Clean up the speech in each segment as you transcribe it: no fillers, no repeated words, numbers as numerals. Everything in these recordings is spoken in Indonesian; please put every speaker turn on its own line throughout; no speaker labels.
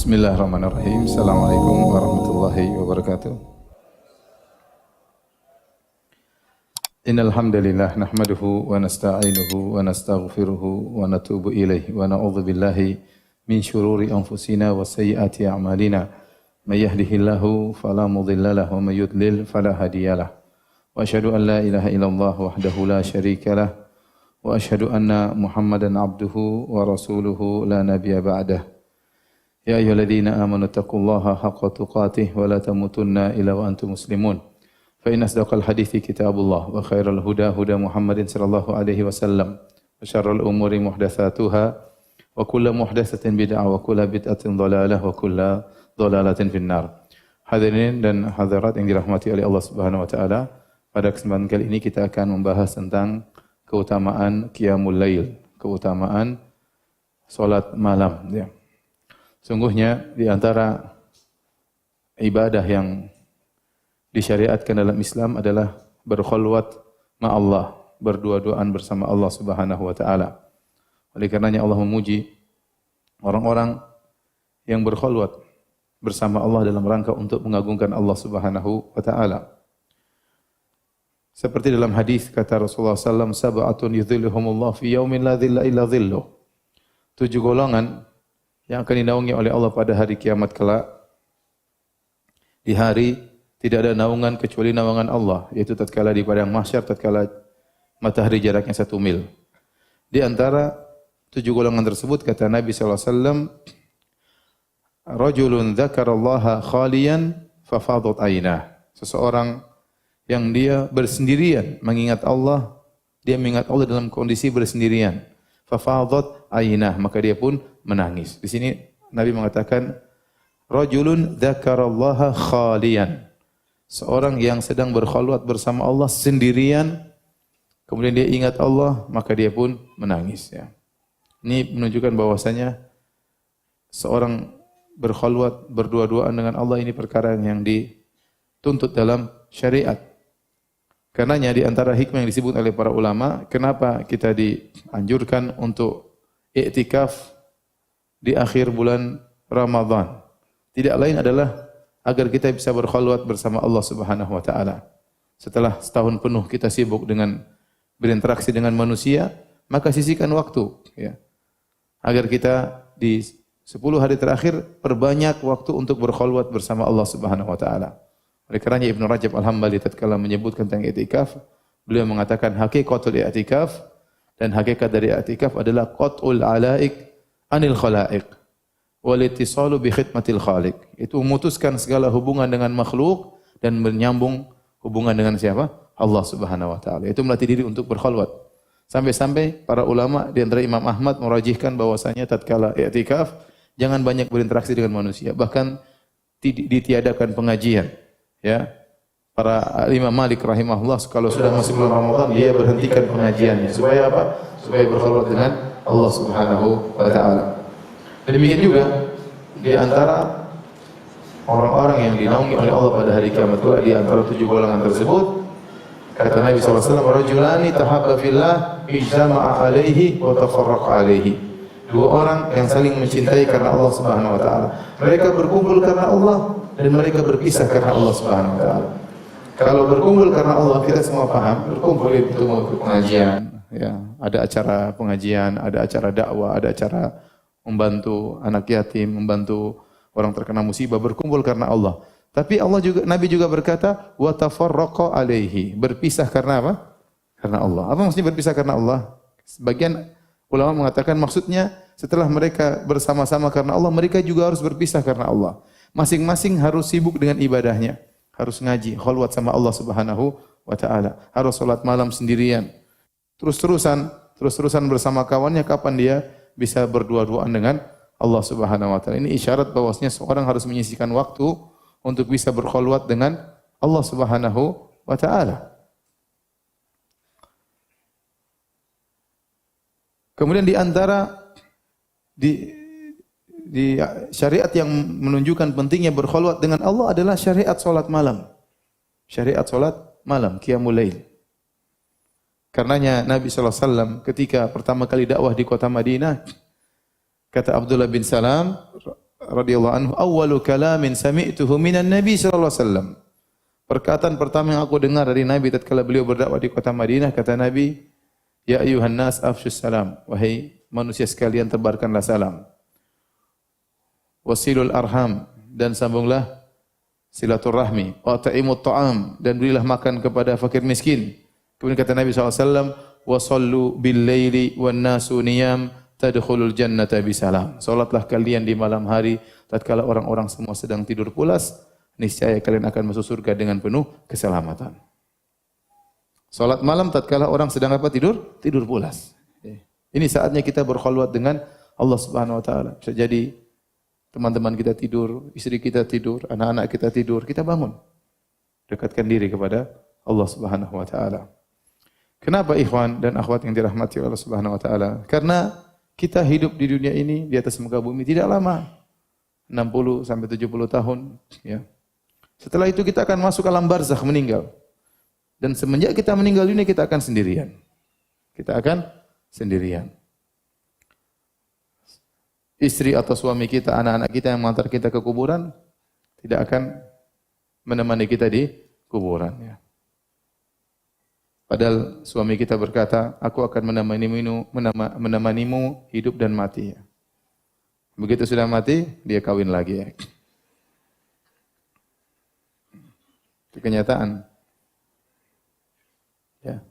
Bismillahirrahmanirrahim. Assalamualaikum warahmatullahi wabarakatuh. Innal hamdalillah nahmaduhu wa nasta'inuhu wa nastaghfiruhu wa natubu ilaihi wa na'udzu billahi min shururi anfusina wa sayyiati a'malina. May yahdihillahu fala mudilla lahu wa may yudlil fala hadiyalah. Wa asyhadu an la ilaha illallah wahdahu la syarika lah wa asyhadu anna Muhammadan abduhu wa rasuluhu la nabiyya ba'dah. Ya ayyuhalladzina amanu taqullaha haqqa tuqatih wa la tamutunna illa wa antum muslimun. Fa inna asdaqal hadithi kitabullah wa khairal huda huda Muhammadin sallallahu alaihi wasallam wa syarrul umuri muhdatsatuha wa kullu muhdatsatin bid'ah wa kullu bid'atin dhalalah wa kullu dhalalatin finnar. Hadirin dan hadirat yang dirahmati oleh Allah Subhanahu wa taala, pada kesempatan kali ini kita akan membahas tentang keutamaan qiyamul lail, keutamaan salat malam ya. Sungguhnya di antara ibadah yang disyariatkan dalam Islam adalah berkhulwat ma Allah, berdua-duaan bersama Allah Subhanahu wa taala. Oleh karenanya Allah memuji orang-orang yang berkhulwat bersama Allah dalam rangka untuk mengagungkan Allah Subhanahu wa taala. Seperti dalam hadis kata Rasulullah sallallahu alaihi wasallam, sab'atun yudhilluhumullah fi yaumin la dhilla illa dhilluh. 7 golongan yang akan dinaungi oleh Allah pada hari kiamat kelak. Di hari tidak ada naungan kecuali naungan Allah, yaitu tatkala di padang mahsyar, tatkala matahari jaraknya 1 mil. Di antara 7 golongan tersebut kata Nabi sallallahu alaihi wasallam, rajulun dzakarallaha khaliyan fafadat ainah. Seseorang yang dia bersendirian mengingat Allah, dia mengingat Allah dalam kondisi bersendirian. Fafadat ainah, maka dia pun menangis. Di sini Nabi mengatakan rajulun dzakarallaha khaliyan. Seorang yang sedang berkhulwat bersama Allah sendirian, kemudian dia ingat Allah, maka dia pun menangis ya. Ini menunjukkan bahwasanya seorang berkhulwat berdua-duaan dengan Allah ini perkara yang dituntut dalam syariat. Karenanya di antara hikmah yang disebut oleh para ulama, kenapa kita dianjurkan untuk i'tikaf di akhir bulan Ramadan. Tidak lain adalah agar kita bisa berkhulwat bersama Allah Subhanahu wa taala. Setelah setahun penuh kita sibuk dengan berinteraksi dengan manusia, maka sisihkan waktu ya. Agar kita di 10 hari terakhir perbanyak waktu untuk berkhulwat bersama Allah Subhanahu wa taala. Oleh karenanya Ibnu Rajab Al-Hambali tatkala menyebutkan tentang i'tikaf, beliau mengatakan hakikatul i'tikaf, dan hakikat dari i'tikaf adalah qat'ul alaik anil khalaiq wal ittisalu bi khidmatil khaliq. Itu memutuskan segala hubungan dengan makhluk dan menyambung hubungan dengan siapa? Allah Subhanahu wa taala. Itu melatih diri untuk berkhulwat. Sampai-sampai para ulama di antara Imam Ahmad merajihkan bahwasanya tatkala i'tikaf jangan banyak berinteraksi dengan manusia, bahkan ditiadakan pengajian. Ya. Para Imam Malik rahimahullah kalau sudah masuk bulan Ramadan dia berhentikan pengajiannya supaya apa? Supaya berkhulwat dengan Allah Subhanahu wa taala. Dan demikian juga di antara orang-orang yang dinaungi oleh Allah pada hari kiamat kelak, di antara 7 golongan tersebut kata Nabi sallallahu alaihi wasallam, rajulani tahabba fillah ijtama'a alaihi wa tafarraqa alaihi. 2 orang yang saling mencintai karena Allah Subhanahu wa taala. Mereka berkumpul karena Allah dan mereka berpisah karena Allah Subhanahu wa taala. Kalau berkumpul karena Allah, kita semua paham, berkumpul itu mau pengajian, ya, ada acara pengajian, ada acara dakwah, ada acara membantu anak yatim, membantu orang terkena musibah, berkumpul karena Allah. Tapi Allah juga, Nabi juga berkata, wa tafarraqa alaihi, berpisah karena apa? Karena Allah. Apa maksudnya berpisah karena Allah? Sebagian ulama mengatakan maksudnya setelah mereka bersama-sama karena Allah, mereka juga harus berpisah karena Allah. Masing-masing harus sibuk dengan ibadahnya. Harus ngaji, khulwat sama Allah Subhanahu wa taala. Harus salat malam sendirian. Terus-terusan bersama kawannya, kapan dia bisa berdua-duaan dengan Allah Subhanahu wa taala. Ini isyarat bahwasanya seorang harus menyisihkan waktu untuk bisa berkhulwat dengan Allah Subhanahu wa taala. Kemudian di antara di syariat yang menunjukkan pentingnya berkhulwat dengan Allah adalah syariat salat malam. Syariat salat malam, qiyamul lail. Karenanya Nabi sallallahu alaihi wasallam ketika pertama kali dakwah di kota Madinah, kata Abdullah bin Salam radhiyallahu anhu, "Awwalu kalamin sami'tuhu minan Nabi sallallahu alaihi wasallam." Perkataan pertama yang aku dengar dari Nabi tatkala beliau berdakwah di kota Madinah, kata Nabi, "Ya ayuhan nas afshus salam." Wahai manusia sekalian, tebarkanlah salam. "Wasilul arham." Dan sambunglah silaturahmi. "Wa ta'imut ta'am." Dan berilah makan kepada fakir miskin. Kemudian kata Nabi SAW, "Wa sallu bil laili wan nasu niyam tadkhulul jannata bisalam." Salatlah kalian di malam hari tatkala orang-orang semua sedang tidur pulas, niscaya kalian akan masuk surga dengan penuh keselamatan. Salat malam tatkala orang sedang apa? Tidur pulas. Ini saatnya kita berkhulwat dengan Allah Subhanahu wa taala. Bisa jadi teman-teman kita tidur, istri kita tidur, anak-anak kita tidur, kita bangun. Dekatkan diri kepada Allah Subhanahu wa taala. Kenapa ikhwan dan akhwat yang dirahmati Allah Subhanahu wa taala? Karena kita hidup di dunia ini di atas muka bumi tidak lama. 60 sampai 70 tahun, ya. Setelah itu kita akan masuk alam barzakh, meninggal. Dan semenjak kita meninggal dunia kita akan sendirian. Kita akan sendirian. Istri atau suami kita, anak-anak kita yang mengantar kita ke kuburan tidak akan menemani kita di kuburan, ya. Padahal suami kita berkata, "Aku akan menemanimu hidup dan mati." Ya. Begitu sudah mati, dia kawin lagi, ya. Itu kenyataan. Ya.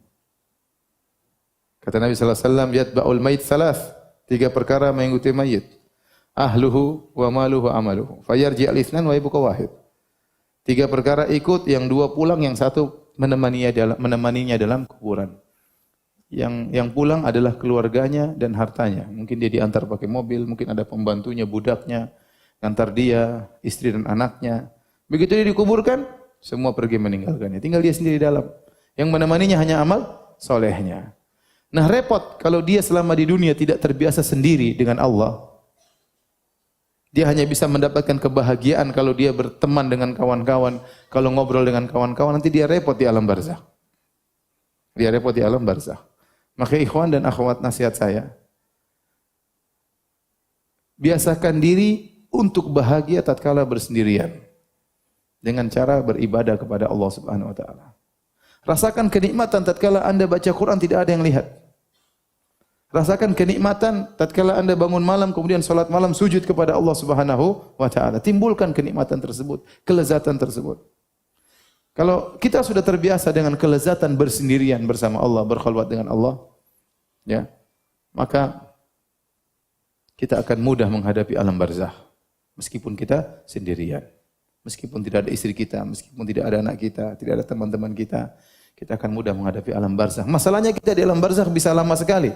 Kata Nabi sallallahu alaihi wasallam, "Yatba'ul mayit salas." 3 perkara mengikuti mayit. Ahluhu wa maluhu wa amaluhu. Fayarji al-itsnan wa yabqa wahid. 3 perkara ikut, yang 2 pulang, yang 1 menemaninya dalam kuburan. Yang pulang adalah keluarganya dan hartanya. Mungkin dia diantar pakai mobil, mungkin ada pembantunya, budaknya, antar dia, istri dan anaknya. Begitu dia dikuburkan, semua pergi meninggalkannya. Tinggal dia sendiri dalam. Yang menemaninya hanya amal solehnya. Nah, repot kalau dia selama di dunia tidak terbiasa sendiri dengan Allah. Dia hanya bisa mendapatkan kebahagiaan kalau dia berteman dengan kawan-kawan, kalau ngobrol dengan kawan-kawan, nanti dia repot di alam barzakh. Dia repot di alam barzakh. Maka ikhwan dan akhwat, nasihat saya, biasakan diri untuk bahagia tatkala bersendirian dengan cara beribadah kepada Allah Subhanahu wa taala. Rasakan kenikmatan tatkala Anda baca Quran tidak ada yang lihat. Rasakan kenikmatan tatkala Anda bangun malam kemudian salat malam sujud kepada Allah Subhanahu wa taala. Timbulkan kenikmatan tersebut, kelezatan tersebut. Kalau kita sudah terbiasa dengan kelezatan bersendirian bersama Allah, berkhulwat dengan Allah, ya, maka kita akan mudah menghadapi alam barzakh meskipun kita sendirian. Meskipun tidak ada istri kita, meskipun tidak ada anak kita, tidak ada teman-teman kita, kita akan mudah menghadapi alam barzakh. Masalahnya kita di alam barzakh bisa lama sekali.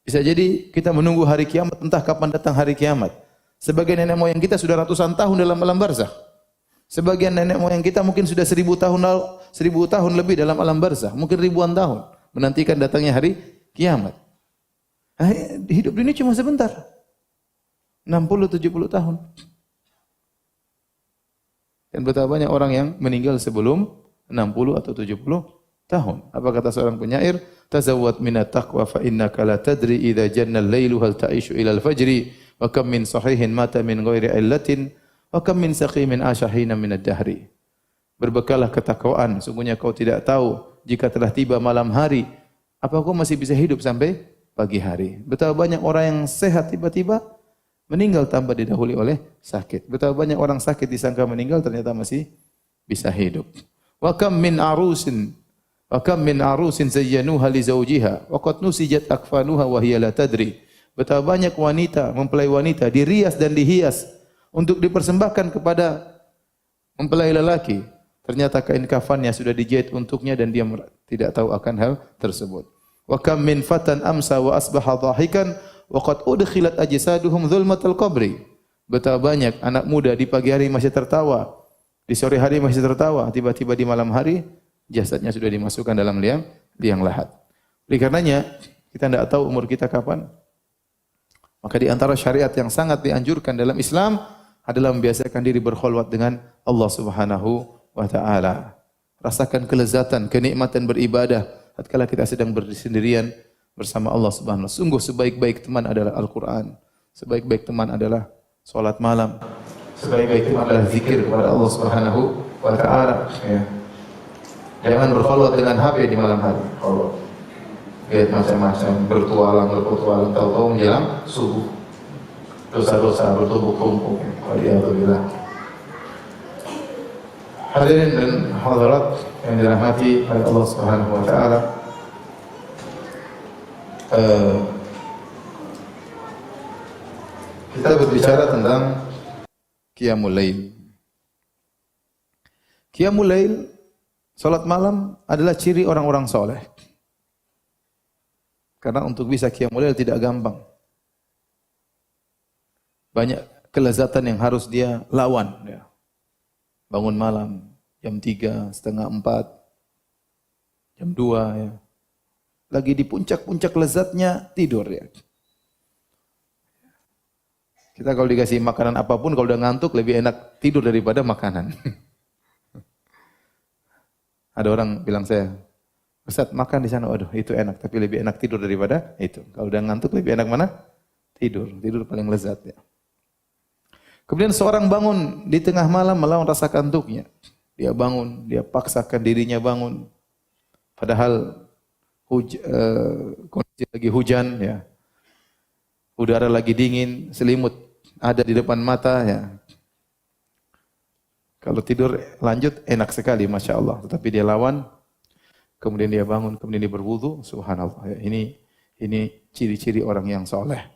Bisa jadi kita menunggu hari kiamat, entah kapan datang hari kiamat. Sebagian nenek moyang kita sudah ratusan tahun dalam alam barzakh. Sebagian nenek moyang kita mungkin sudah 1000 tahun lebih dalam alam barzakh, mungkin ribuan tahun menantikan datangnya hari kiamat. Hidup dunia cuma sebentar. 60-70 tahun. Dan betapa banyak orang yang meninggal sebelum 60 atau 70 tahun. Apa kata seorang penyair? Tazawwad minat taqwa fa innaka la tadri idza janna al-lailu hal ta'ishu ila al-fajri wa kam min sahihin mata min ghairi illatin wa kam min saqimin ashahina min ad-dahri. Berbekallah ketakwaan, sungguhnya kau tidak tahu jika telah tiba malam hari, apa kau masih bisa hidup sampai pagi hari. Betapa banyak orang yang sehat tiba-tiba meninggal tanpa didahului oleh sakit. Betapa banyak orang sakit disangka meninggal ternyata masih bisa hidup. Wa kam min arusin zayyanuha li zawjiha wa qad nusijat akfanuha wa hiya la tadri. Betapa banyak wanita, mempelai wanita dirias dan dihias untuk dipersembahkan kepada mempelai lelaki. Ternyata kain kafannya sudah dijahit untuknya dan dia tidak tahu akan hal tersebut. Wa kam min fatan amsa wa asbaha dhahikan wa qad udkhilat ajsaduhum dhulmatal qabri. Betapa banyak anak muda di pagi hari masih tertawa, di sore hari masih tertawa, tiba-tiba di malam hari jasadnya sudah dimasukkan dalam liang lahat. Oleh karenanya, kita tidak tahu umur kita kapan. Maka di antara syariat yang sangat dianjurkan dalam Islam adalah membiasakan diri berkhulwat dengan Allah Subhanahu wa taala. Rasakan kelezatan, kenikmatan beribadah tatkala kita sedang bersendirian bersama Allah Subhanahu wa taala. Sungguh sebaik-baik teman adalah Al-Qur'an. Sebaik-baik teman adalah salat malam. Sebaik-baik itu adalah zikir kepada Allah Subhanahu wa taala, ya. Jangan berkhulwat dengan HP di malam hari. Kalau lihat macam-macam, bertualang, tahu-tahu menjelang subuh. Dosa-dosa bertumpuk-tumpuk. Waliyadzubillah. Hadirin dan hadirat yang dirahmati oleh Allah Subhanahu wa taala. Kita berbicara tentang Qiyamul Lail. Qiyamul Lail, salat malam adalah ciri orang-orang soleh. Karena untuk bisa Qiyamul Lail tidak gampang. Banyak kelezatan yang harus dia lawan. Ya. Bangun malam, jam 3, setengah 4, jam 2. Ya. Lagi di puncak-puncak lezatnya, tidur. Ya. Kita kalau dikasih makanan apapun, kalau udah ngantuk lebih enak tidur daripada makanan. Ada orang bilang saya, Ustaz makan di sana, waduh itu enak, tapi lebih enak tidur daripada itu. Kalau udah ngantuk lebih enak mana? Tidur paling lezat ya. Kemudian seorang bangun di tengah malam melawan rasa kantuknya. Dia bangun, dia paksakan dirinya bangun. Padahal kondisi lagi hujan ya. Udara lagi dingin, selimut ada di depan mata ya. Kalau tidur lanjut enak sekali Masya Allah. Tetapi dia lawan, kemudian dia bangun, kemudian dia berwudu, subhanallah. Ya, ini ciri-ciri orang yang soleh.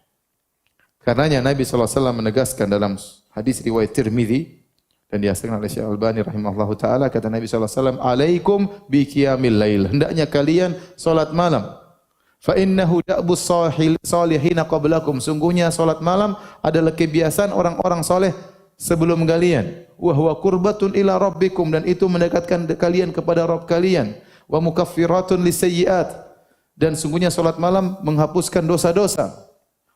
Karenanya Nabi SAW menegaskan dalam hadis riwayat Tirmidzi dan dihasilkan oleh Syekh Albani rahimahullahu taala, kata Nabi SAW, "Alaikum bi qiyamil lail." Hendaknya kalian salat malam. Fa innahu da'bus salihina qablakum. Sungguhnya salat malam adalah kebiasaan orang-orang soleh sebelum kalian. Wa huwa qurbatun ila rabbikum, dan itu mendekatkan kalian kepada Rabb kalian. Wa mukaffiratun lisayyi'at, dan sungguhnya salat malam menghapuskan dosa-dosa.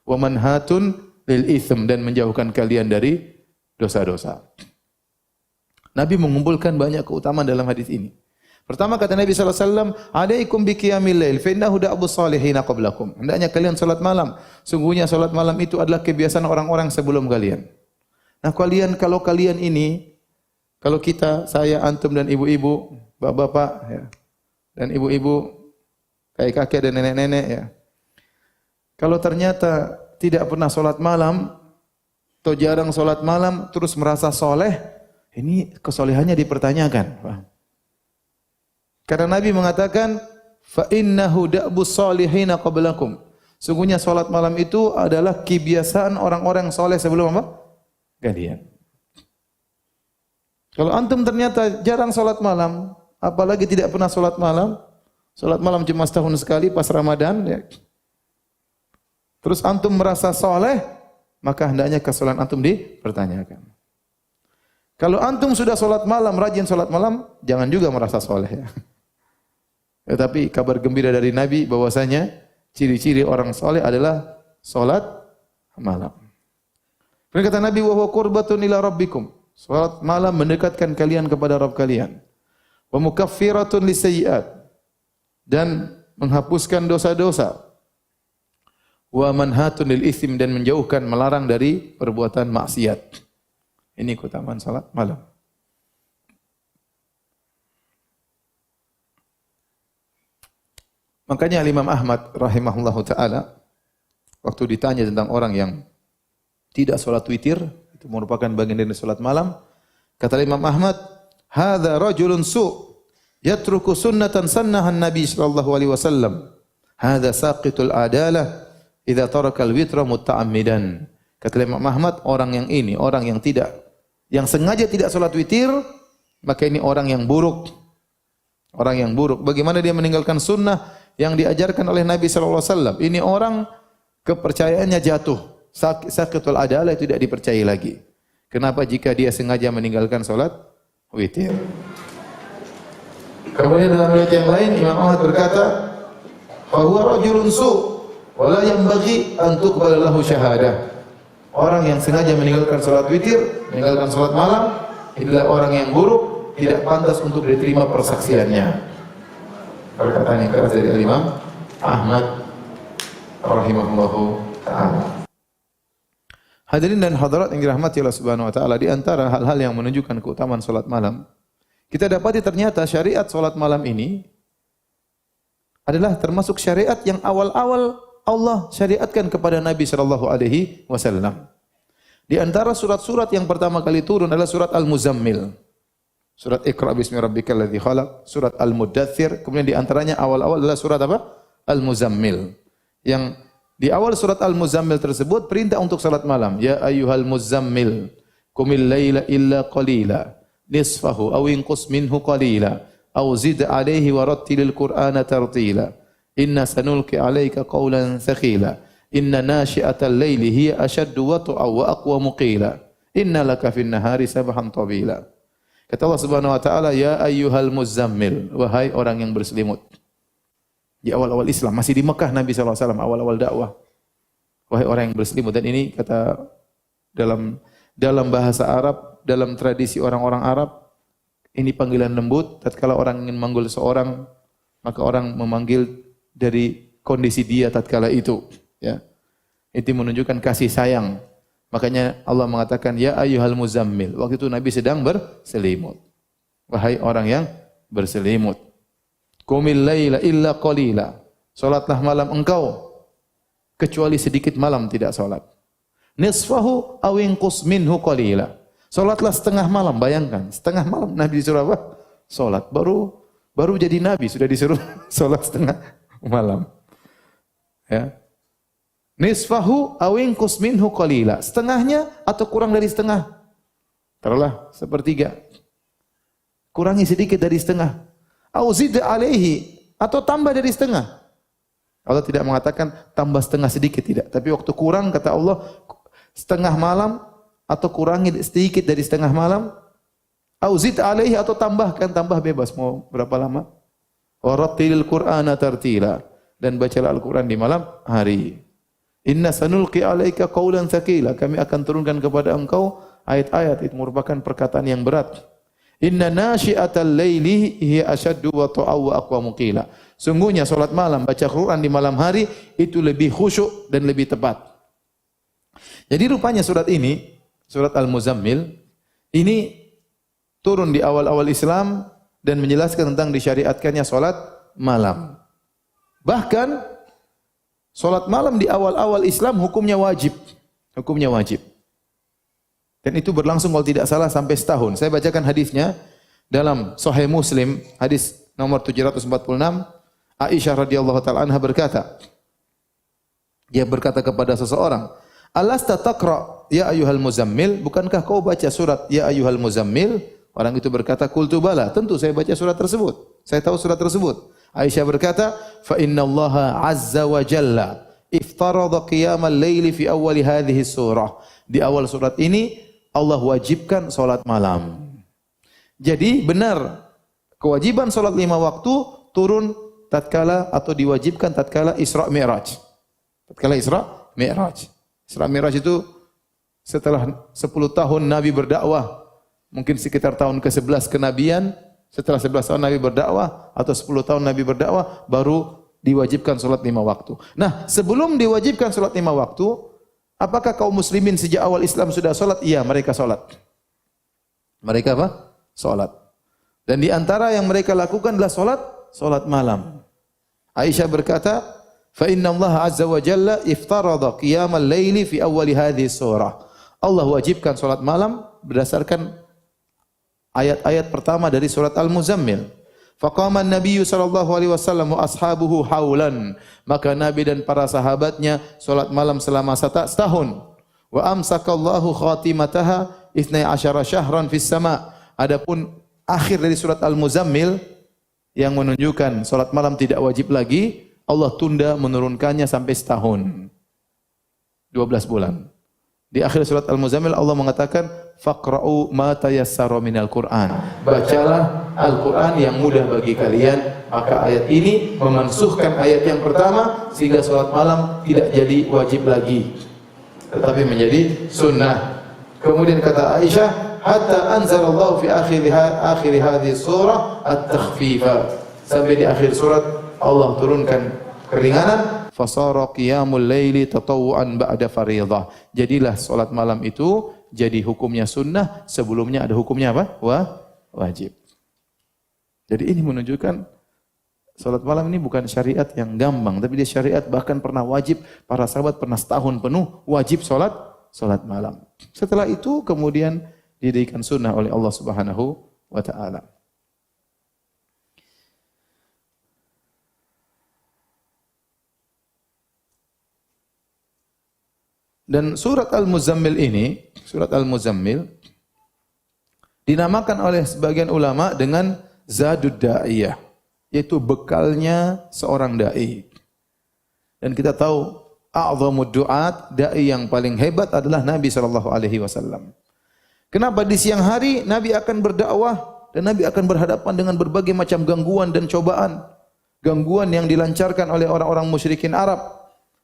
Wa manhatun lil itsm, dan menjauhkan kalian dari dosa-dosa. Nabi mengumpulkan banyak keutamaan dalam hadis ini. Pertama kata Nabi SAW, "Alaikum bi qiyamil lail, fa innahu da'bus salihina qablakum." Hendaknya kalian salat malam. Sungguhnya salat malam itu adalah kebiasaan orang-orang sebelum kalian. Nah, kalau kalian ini, kalau kita, saya, antum dan ibu-ibu, bapak-bapak ya, dan ibu-ibu, kakek-kakek dan nenek-nenek ya. Kalau ternyata tidak pernah salat malam atau jarang salat malam terus merasa soleh, ini kesolehannya dipertanyakan. Karena Nabi mengatakan, fa innahu da'bus salihina qablakum. Sungguhnya salat malam itu adalah kebiasaan orang-orang soleh sebelum apa? Kalian. Kalau antum ternyata jarang salat malam, apalagi tidak pernah salat malam cuma setahun sekali pas Ramadan ya. Terus antum merasa soleh, maka hendaknya kesolehan antum dipertanyakan. Kalau antum sudah salat malam, rajin salat malam, jangan juga merasa soleh ya. Tetapi kabar gembira dari Nabi bahwasanya ciri-ciri orang soleh adalah salat malam. Kemudian kata Nabi, wa huwa qurbatun ila rabbikum. Salat malam mendekatkan kalian kepada Rabb kalian. Wa mukaffiratun lisayyi'at, dan menghapuskan dosa-dosa. Wa manhatun lil itsm, dan menjauhkan, melarang dari perbuatan maksiat. Ini keutamaan salat malam. Makanya Imam Ahmad rahimahullahu taala waktu ditanya tentang orang yang tidak salat witir, itu merupakan bagian dari salat malam, kata Imam Ahmad, "Hadza rajulun yatruku sunnatan sannahan Nabi sallallahu alaihi wasallam. Hadza saqitul adalah idza taraka al-witra muta'ammidan." Kata Imam Ahmad, orang yang ini, orang yang sengaja tidak salat witir, maka ini orang yang buruk. Orang yang buruk. Bagaimana dia meninggalkan sunnah yang diajarkan oleh Nabi sallallahu alaihi wasallam? Ini orang kepercayaannya jatuh. Saqitul adalah itu tidak dipercayai lagi. Kenapa? Jika dia sengaja meninggalkan salat witir. Kemudian dalam riwayat yang lain Imam Ahmad berkata, "Fa huwa rajulun wa la yanbaghi an tuqbala lahu syahadah." Orang yang sengaja meninggalkan salat witir, meninggalkan salat malam, adalah orang yang buruk, tidak pantas untuk diterima persaksiannya. Perkataan yang keras dari Imam Ahmad rahimahullahu taala. Hadirin dan hadirat yang dirahmati Allah Subhanahu wa taala, di antara hal-hal yang menunjukkan keutamaan salat malam, kita dapati ternyata syariat salat malam ini adalah termasuk syariat yang awal-awal Allah syariatkan kepada Nabi sallallahu alaihi wasallam. Di antara surat-surat yang pertama kali turun adalah surat Al-Muzammil. Surat Iqra bismi rabbikal ladzi khalaq, surat Al-Muddatsir, kemudian di antaranya awal-awal adalah surat apa? Al-Muzammil. Yang di awal surat Al-Muzammil tersebut perintah untuk salat malam. Ya ayyuhal muzammil, qumil laila illa qalila, nisfahu aw inqus minhu qalila, aw zid alaihi wa rattilil qur'ana tartila. Inna sanulqi 'alaika qawlan thaqila. Inna nashi'atal laili hiya ashaddu wat'a wa aqwamu qila. Inna laka fin nahari sabhan tawila. Kata Allah Subhanahu wa taala, ya ayyuhal muzammil, wahai orang yang berselimut. Di awal-awal Islam, masih di Mekah Nabi sallallahu alaihi wasallam, awal-awal dakwah. Wahai orang yang berselimut, dan ini kata dalam bahasa Arab, dalam tradisi orang-orang Arab, ini panggilan lembut. Tatkala orang ingin memanggil seorang, maka orang memanggil dari kondisi dia tatkala itu. Ya, itu menunjukkan kasih sayang. Makanya Allah mengatakan ya ayyuhal muzammil. Waktu itu Nabi sedang berselimut. Wahai orang yang berselimut. Qumil laila illa qalila. Salatlah malam engkau kecuali sedikit malam tidak salat. Nisfahu aw inqus minhu qalila. Salatlah setengah malam, bayangkan, setengah malam Nabi disuruh apa? Salat. Baru jadi nabi sudah disuruh salat setengah malam. Ya. Nisfahu aw inqus minhu qalila. Setengahnya atau kurang dari setengah. Taruhlah sepertiga. Kurangi sedikit dari setengah. Aw zid alaihi, atau tambah dari setengah. Allah tidak mengatakan tambah setengah sedikit, tidak. Tapi waktu kurang kata Allah setengah malam atau kurangi sedikit dari setengah malam. Aw zid alaihi, atau tambah bebas mau berapa lama. Wa rattilil qur'ana tartila, dan bacalah Al-Qur'an di malam hari. Inna sanulqi 'alaika qawlan tsaqila, kami akan turunkan kepada engkau ayat-ayat itu merupakan perkataan yang berat. Inna nasyi'atal laili hiya ashaddu wat'a wa aqwamu qila. Sungguhnya salat malam, baca Quran di malam hari itu lebih khusyuk dan lebih tepat. Jadi rupanya surat ini, surat Al-Muzammil ini turun di awal-awal Islam dan menjelaskan tentang disyariatkannya salat malam. Bahkan salat malam di awal-awal Islam hukumnya wajib. Hukumnya wajib. Dan itu berlangsung kalau tidak salah sampai setahun. Saya bacakan hadisnya dalam Sahih Muslim, hadis nomor 746. Aisyah radhiyallahu taala anha berkata, dia berkata kepada seseorang, "Alasta taqra ya ayyuhal muzammil? Bukankah kau baca surat ya ayyuhal muzammil?" Orang itu berkata, "Qultu bala." Tentu saya baca surat tersebut. Saya tahu surat tersebut. Aisyah berkata, "Fa innallaha azza wa jalla iftarada qiyamal laili fi awwali hadhihi surah." Di awal surat ini Allah wajibkan salat malam. Jadi benar kewajiban salat 5 waktu turun tatkala atau diwajibkan tatkala Isra Mi'raj. Tatkala Isra Mi'raj. Isra Mi'raj itu setelah 10 tahun Nabi berdakwah, mungkin sekitar tahun ke-11 kenabian. Setelah 11 tahun Nabi berdakwah atau 10 tahun Nabi berdakwah baru diwajibkan salat 5 waktu. Nah, sebelum diwajibkan salat 5 waktu, apakah kaum muslimin sejak awal Islam sudah salat? Iya, mereka salat. Mereka apa? Salat. Dan di antara yang mereka lakukan adalah salat malam. Aisyah berkata, "Fa inna Allah azza wa jalla iftarada qiyamal laili fi awwali hadhihi surah." Allah wajibkan salat malam berdasarkan ayat-ayat pertama dari surat Al-Muzammil. Faqama an-nabiy sallallahu alaihi wasallam wa ashabuhu haulan. Maka Nabi dan para sahabatnya salat malam selama setahun. Wa amsakallahu khatimataha 12 syahran fis sama. Adapun akhir dari surat Al-Muzammil yang menunjukkan salat malam tidak wajib lagi, Allah tunda menurunkannya sampai setahun. 12 bulan. Di akhir surat Al-Muzammil Allah mengatakan faqra'u ma tayassara minal Qur'an. Bacalah Al-Qur'an yang mudah bagi kalian. Maka ayat ini memansuhkan ayat yang pertama sehingga salat malam tidak jadi wajib lagi tetapi menjadi sunnah. Kemudian kata Aisyah, hatta anzalallahu fi akhir hadhihi surah at-takhfifa. Sampai di akhir surat Allah turunkan keringanan. fasara qiyamul laili tatawwuan ba'da fardhah. Jadilah salat malam itu jadi hukumnya sunnah, sebelumnya ada hukumnya apa? Wajib. Jadi ini menunjukkan salat malam ini bukan syariat yang gampang, tapi dia syariat bahkan pernah wajib, para sahabat pernah setahun penuh wajib salat malam. Setelah itu kemudian dijadikan sunnah oleh Allah Subhanahu wa taala. Dan surat Al-Muzammil ini, surat Al-Muzammil dinamakan oleh sebagian ulama dengan Zadud Da'iyah, yaitu bekalnya seorang dai. Dan kita tahu a'zamud du'at, dai yang paling hebat adalah Nabi sallallahu alaihi wasallam. Kenapa di siang hari Nabi akan berdakwah dan Nabi akan berhadapan dengan berbagai macam gangguan dan cobaan, gangguan yang dilancarkan oleh orang-orang musyrikin Arab.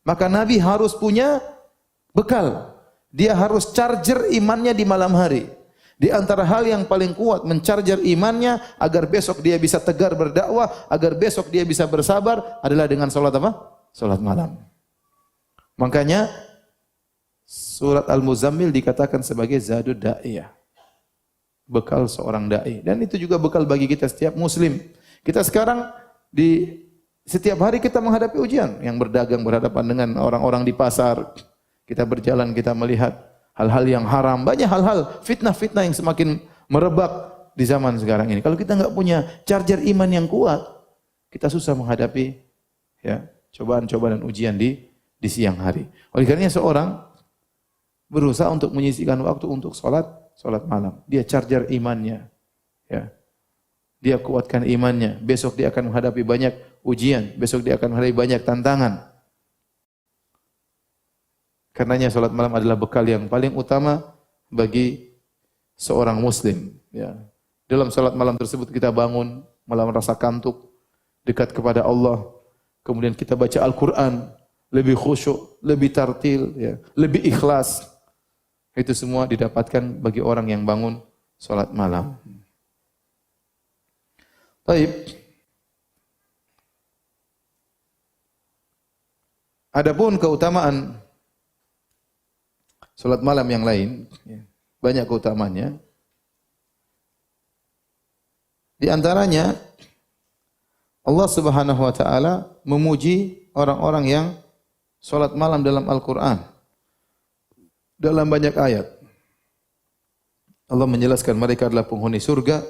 Maka Nabi harus punya bekal. Dia harus charger imannya di malam hari. Di antara hal yang paling kuat mencharger imannya agar besok dia bisa tegar berdakwah, agar besok dia bisa bersabar adalah dengan salat apa? Salat malam. Makanya surat Al-Muzammil dikatakan sebagai Zadud Da'iyah. Bekal seorang dai. Dan itu juga bekal bagi kita setiap muslim. Kita sekarang di setiap hari kita menghadapi ujian, yang berdagang berhadapan dengan orang-orang di pasar. Kita berjalan, kita melihat hal-hal yang haram, banyak hal-hal fitnah-fitnah yang semakin merebak di zaman sekarang ini. Kalau kita enggak punya charger iman yang kuat, kita susah menghadapi ya cobaan-cobaan dan ujian di siang hari. Oleh karenanya seorang berusaha untuk menyisihkan waktu untuk salat malam. Dia charger imannya. Ya. Dia kuatkan imannya. Besok dia akan menghadapi banyak ujian, besok dia akan menghadapi banyak tantangan. Karenanya salat malam adalah bekal yang paling utama bagi seorang muslim. Ya. Dalam salat malam tersebut kita bangun malam rasa kantuk, dekat kepada Allah. Kemudian kita baca Al-Quran, lebih khusyuk, lebih tartil, ya, lebih ikhlas. Itu semua didapatkan bagi orang yang bangun salat malam. Baik. Adapun keutamaan salat malam yang lain, banyak keutamaannya. Di antaranya Allah Subhanahu wa taala memuji orang-orang yang salat malam dalam Al-Qur'an. Dalam banyak ayat. Allah menjelaskan mereka adalah penghuni surga.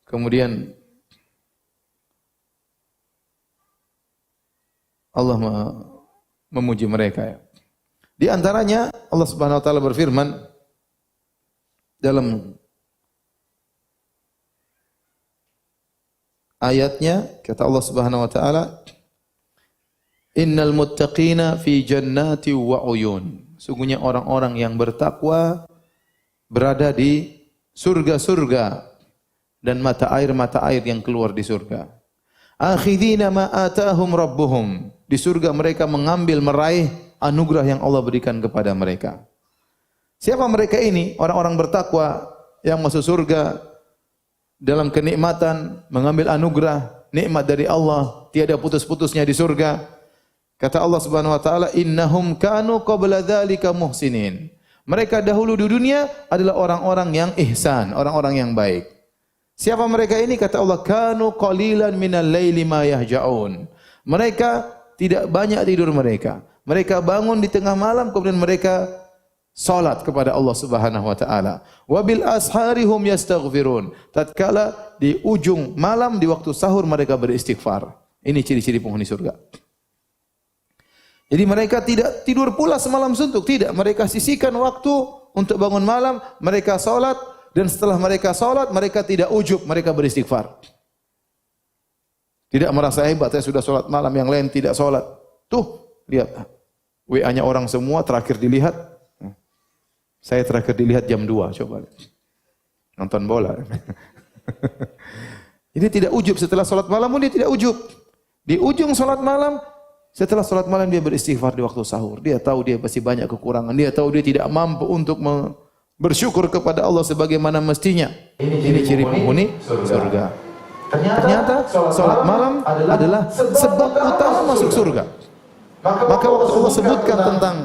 Kemudian Allah memuji mereka. Di antaranya Allah Subhanahu wa taala berfirman dalam ayatnya, kata Allah Subhanahu wa taala, innal muttaqina fi jannati wa uyun. Sungguhnya orang-orang yang bertakwa berada di surga-surga dan mata air yang keluar di surga. Akhidina ma atahum rabbuhum. Di surga mereka meraih anugerah yang Allah berikan kepada mereka. Siapa mereka ini? Orang-orang bertakwa yang masuk surga dalam kenikmatan, mengambil anugerah, nikmat dari Allah, tiada putus-putusnya di surga. Kata Allah Subhanahu wa taala, innahum kanu qabla dzalika muhsinin. Mereka dahulu di dunia adalah orang-orang yang ihsan, orang-orang yang baik. Siapa mereka ini? Kata Allah, kanu qalilan minal laili ma yahja'un. Mereka tidak banyak tidur mereka. Mereka bangun di tengah malam, kemudian mereka salat kepada Allah Subhanahu wa taala. Wa bil ashari hum yastaghfirun. Tatkala di ujung malam di waktu sahur mereka beristighfar. Ini ciri-ciri penghuni surga. Jadi mereka tidak tidur pula semalam suntuk, tidak. Mereka sisihkan waktu untuk bangun malam, mereka salat, dan setelah mereka salat mereka tidak ujub, mereka beristighfar. Tidak merasa hebat, saya sudah salat malam, yang lain tidak salat. Tuh, lihat WA-nya orang semua terakhir dilihat. Saya terakhir dilihat jam 2, coba. Nonton bola. Ini tidak ujub, setelah salat malam dia tidak ujub. Di ujung salat malam, setelah salat malam dia beristighfar di waktu sahur. Dia tahu dia pasti banyak kekurangan. Dia tahu dia tidak mampu untuk bersyukur kepada Allah sebagaimana mestinya. Ini ciri penghuni surga. Ternyata salat malam adalah sebab utama masuk surga. Maka waktu Allah sebutkan tentang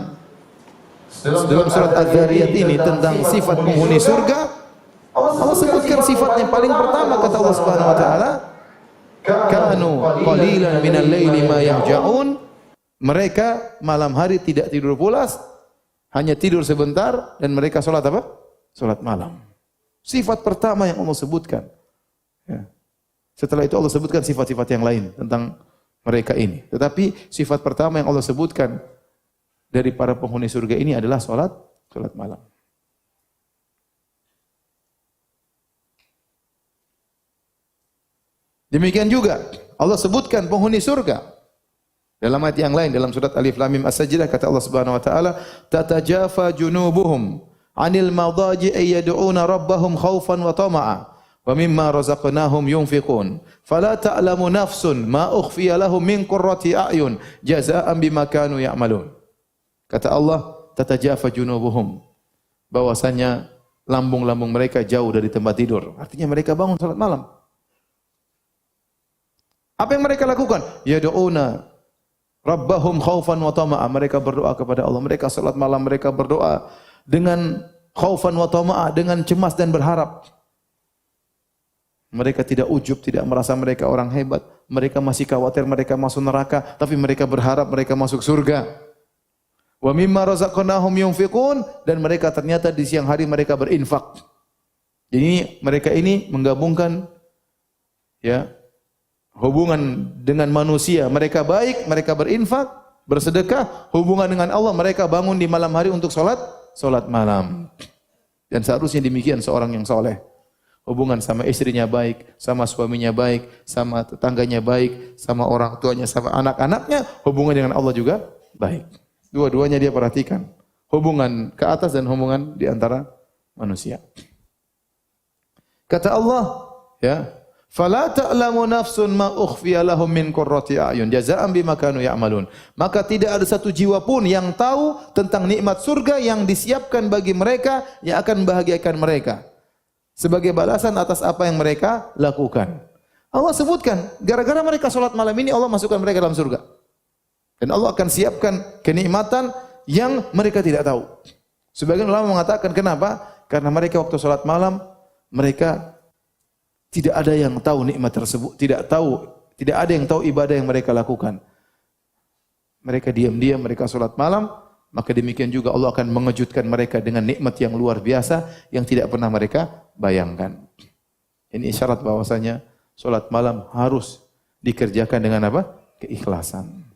dalam surat Az-Zariyat ini tentang sifat penghuni surga, Allah sebutkan sifatnya paling pertama kata Allah Subhanahu wa taala, kanu qalilan minal laili ma yahja'un. Mereka malam hari tidak tidur pulas, hanya tidur sebentar, dan mereka salat apa? Salat malam. Sifat pertama yang Allah sebutkan. Ya. Setelah itu Allah sebutkan sifat-sifat yang lain tentang mereka ini. Tetapi sifat pertama yang Allah sebutkan dari para penghuni surga ini adalah salat malam. Demikian juga Allah sebutkan penghuni surga dalam ayat yang lain, dalam surat Alif Lam Mim As-Sajdah, kata Allah Subhanahu wa taala, tatajafa junubuhum 'anil madaji'i yad'una rabbahum khaufan wa tama'a wa mimma razaqnahum yunfiqun fala ta'lamu nafsun ma ukhfiya lahum min qurrati a'yun jazaa'an bima kanu ya'malun. Kata Allah, tatajafa junubuhum, bahwasanya lambung-lambung mereka jauh dari tempat tidur. Artinya mereka bangun salat malam. Apa yang mereka lakukan? Yad'una rabbahum khaufan wa tama'a. Mereka berdoa kepada Allah. Mereka salat malam, mereka berdoa dengan khaufan wa tama'a, dengan cemas dan berharap. Mereka tidak ujub, tidak merasa mereka orang hebat. Mereka masih khawatir mereka masuk neraka, tapi mereka berharap mereka masuk surga. Wa mimma razaqnahum yunfiqun, dan mereka ternyata di siang hari mereka berinfak. Jadi mereka ini menggabungkan hubungan dengan manusia, mereka baik, mereka berinfak, bersedekah, hubungan dengan Allah, mereka bangun di malam hari untuk salat malam. Dan seharusnya demikian seorang yang soleh. Hubungan sama istrinya baik, sama suaminya baik, sama tetangganya baik, sama orang tuanya, sama anak-anaknya, hubungan dengan Allah juga baik. Dua-duanya dia perhatikan. Hubungan ke atas dan hubungan di antara manusia. Kata Allah, fala ta'lamu nafsun ma ukhfiya lahum min qurrati a'yun jazaa'an bima kanu ya'malun. Maka tidak ada satu jiwa pun yang tahu tentang nikmat surga yang disiapkan bagi mereka yang akan membahagiakan mereka sebagai balasan atas apa yang mereka lakukan. Allah sebutkan, gara-gara mereka salat malam ini Allah masukkan mereka dalam surga. Dan Allah akan siapkan kenikmatan yang mereka tidak tahu. Sebagian ulama mengatakan kenapa? Karena mereka waktu salat malam mereka tidak ada yang tahu nikmat tersebut, tidak ada yang tahu ibadah yang mereka lakukan. Mereka diam-diam, mereka salat malam, maka demikian juga Allah akan mengejutkan mereka dengan nikmat yang luar biasa yang tidak pernah mereka bayangkan. Ini isyarat bahwasanya salat malam harus dikerjakan dengan apa? Keikhlasan.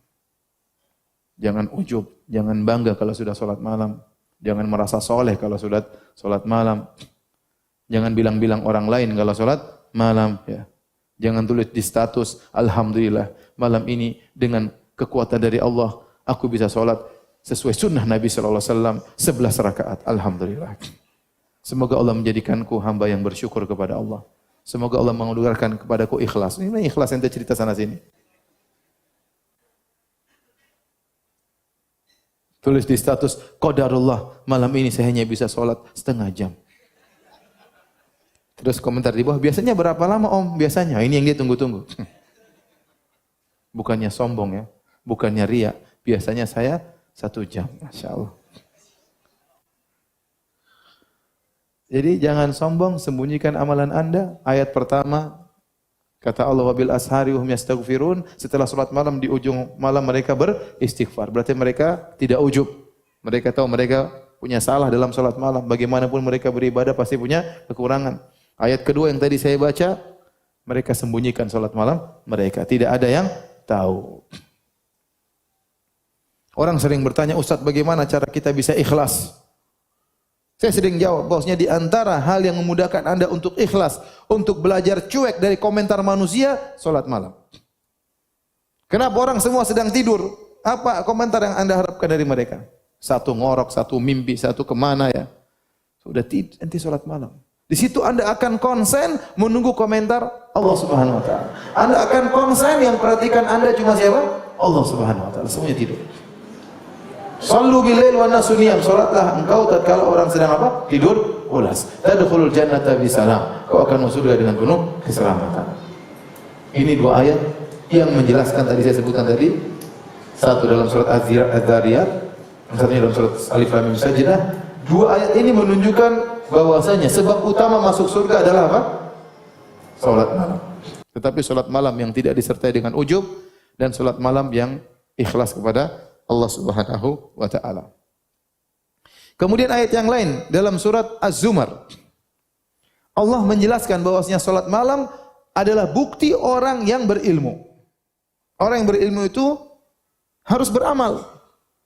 Jangan ujub, jangan bangga kalau sudah salat malam, jangan merasa soleh kalau sudah salat malam. Jangan bilang-bilang orang lain kalau salat malam, Jangan tulis di status, alhamdulillah malam ini dengan kekuatan dari Allah aku bisa salat sesuai sunnah Nabi sallallahu alaihi wasallam 11 rakaat. Alhamdulillah. Semoga Allah menjadikanku hamba yang bersyukur kepada Allah. Semoga Allah menganugerahkan kepadaku ikhlas. Ini ikhlas yang cerita sana sini. Tulis di status, qadarullah, malam ini saya hanya bisa salat setengah jam. Terus komentar di bawah, biasanya berapa lama om? Biasanya, ini yang dia tunggu-tunggu. Bukannya sombong bukannya riya. Biasanya saya 1 jam, Masya Allah. Jadi jangan sombong, sembunyikan amalan anda. Ayat pertama, kata Allah, wabil ashari hum yastaghfirun. Setelah salat malam, di ujung malam mereka beristighfar. Berarti mereka tidak ujub. Mereka tahu mereka punya salah dalam salat malam. Bagaimanapun mereka beribadah pasti punya kekurangan. Ayat kedua yang tadi saya baca, mereka sembunyikan salat malam mereka. Tidak ada yang tahu. Orang sering bertanya, Ustaz, bagaimana cara kita bisa ikhlas? Saya sering jawab, bahwasanya di antara hal yang memudahkan anda untuk ikhlas, untuk belajar cuek dari komentar manusia, salat malam. Kenapa orang semua sedang tidur? Apa komentar yang anda harapkan dari mereka? Satu ngorok, satu mimpi, satu kemana Sudah tidur, nanti salat malam. Di situ anda akan konsen menunggu komentar Allah Subhanahu wa taala. Anda akan konsen yang perhatikan anda cuma siapa? Allah Subhanahu wa taala. Semuanya tidur. Sallu bilail wa nasu niyam. Salatlah engkau tatkala orang sedang apa? Tidur pulas. Tadkhulul jannata bisalam. Kau akan masuk surga dengan penuh keselamatan. Ini 2 ayat yang menjelaskan tadi saya sebutkan tadi Satu dalam surat Az-Zariyat, yang satunya dalam surat Alif Lam Mim Sajdah. Dua ayat ini menunjukkan bahwasanya sebab utama masuk surga adalah apa? Salat malam. Tetapi salat malam yang tidak disertai dengan ujub dan salat malam yang ikhlas kepada Allah Subhanahu wa taala. Kemudian ayat yang lain dalam surat Az-Zumar. Allah menjelaskan bahwasanya salat malam adalah bukti orang yang berilmu. Orang yang berilmu itu harus beramal.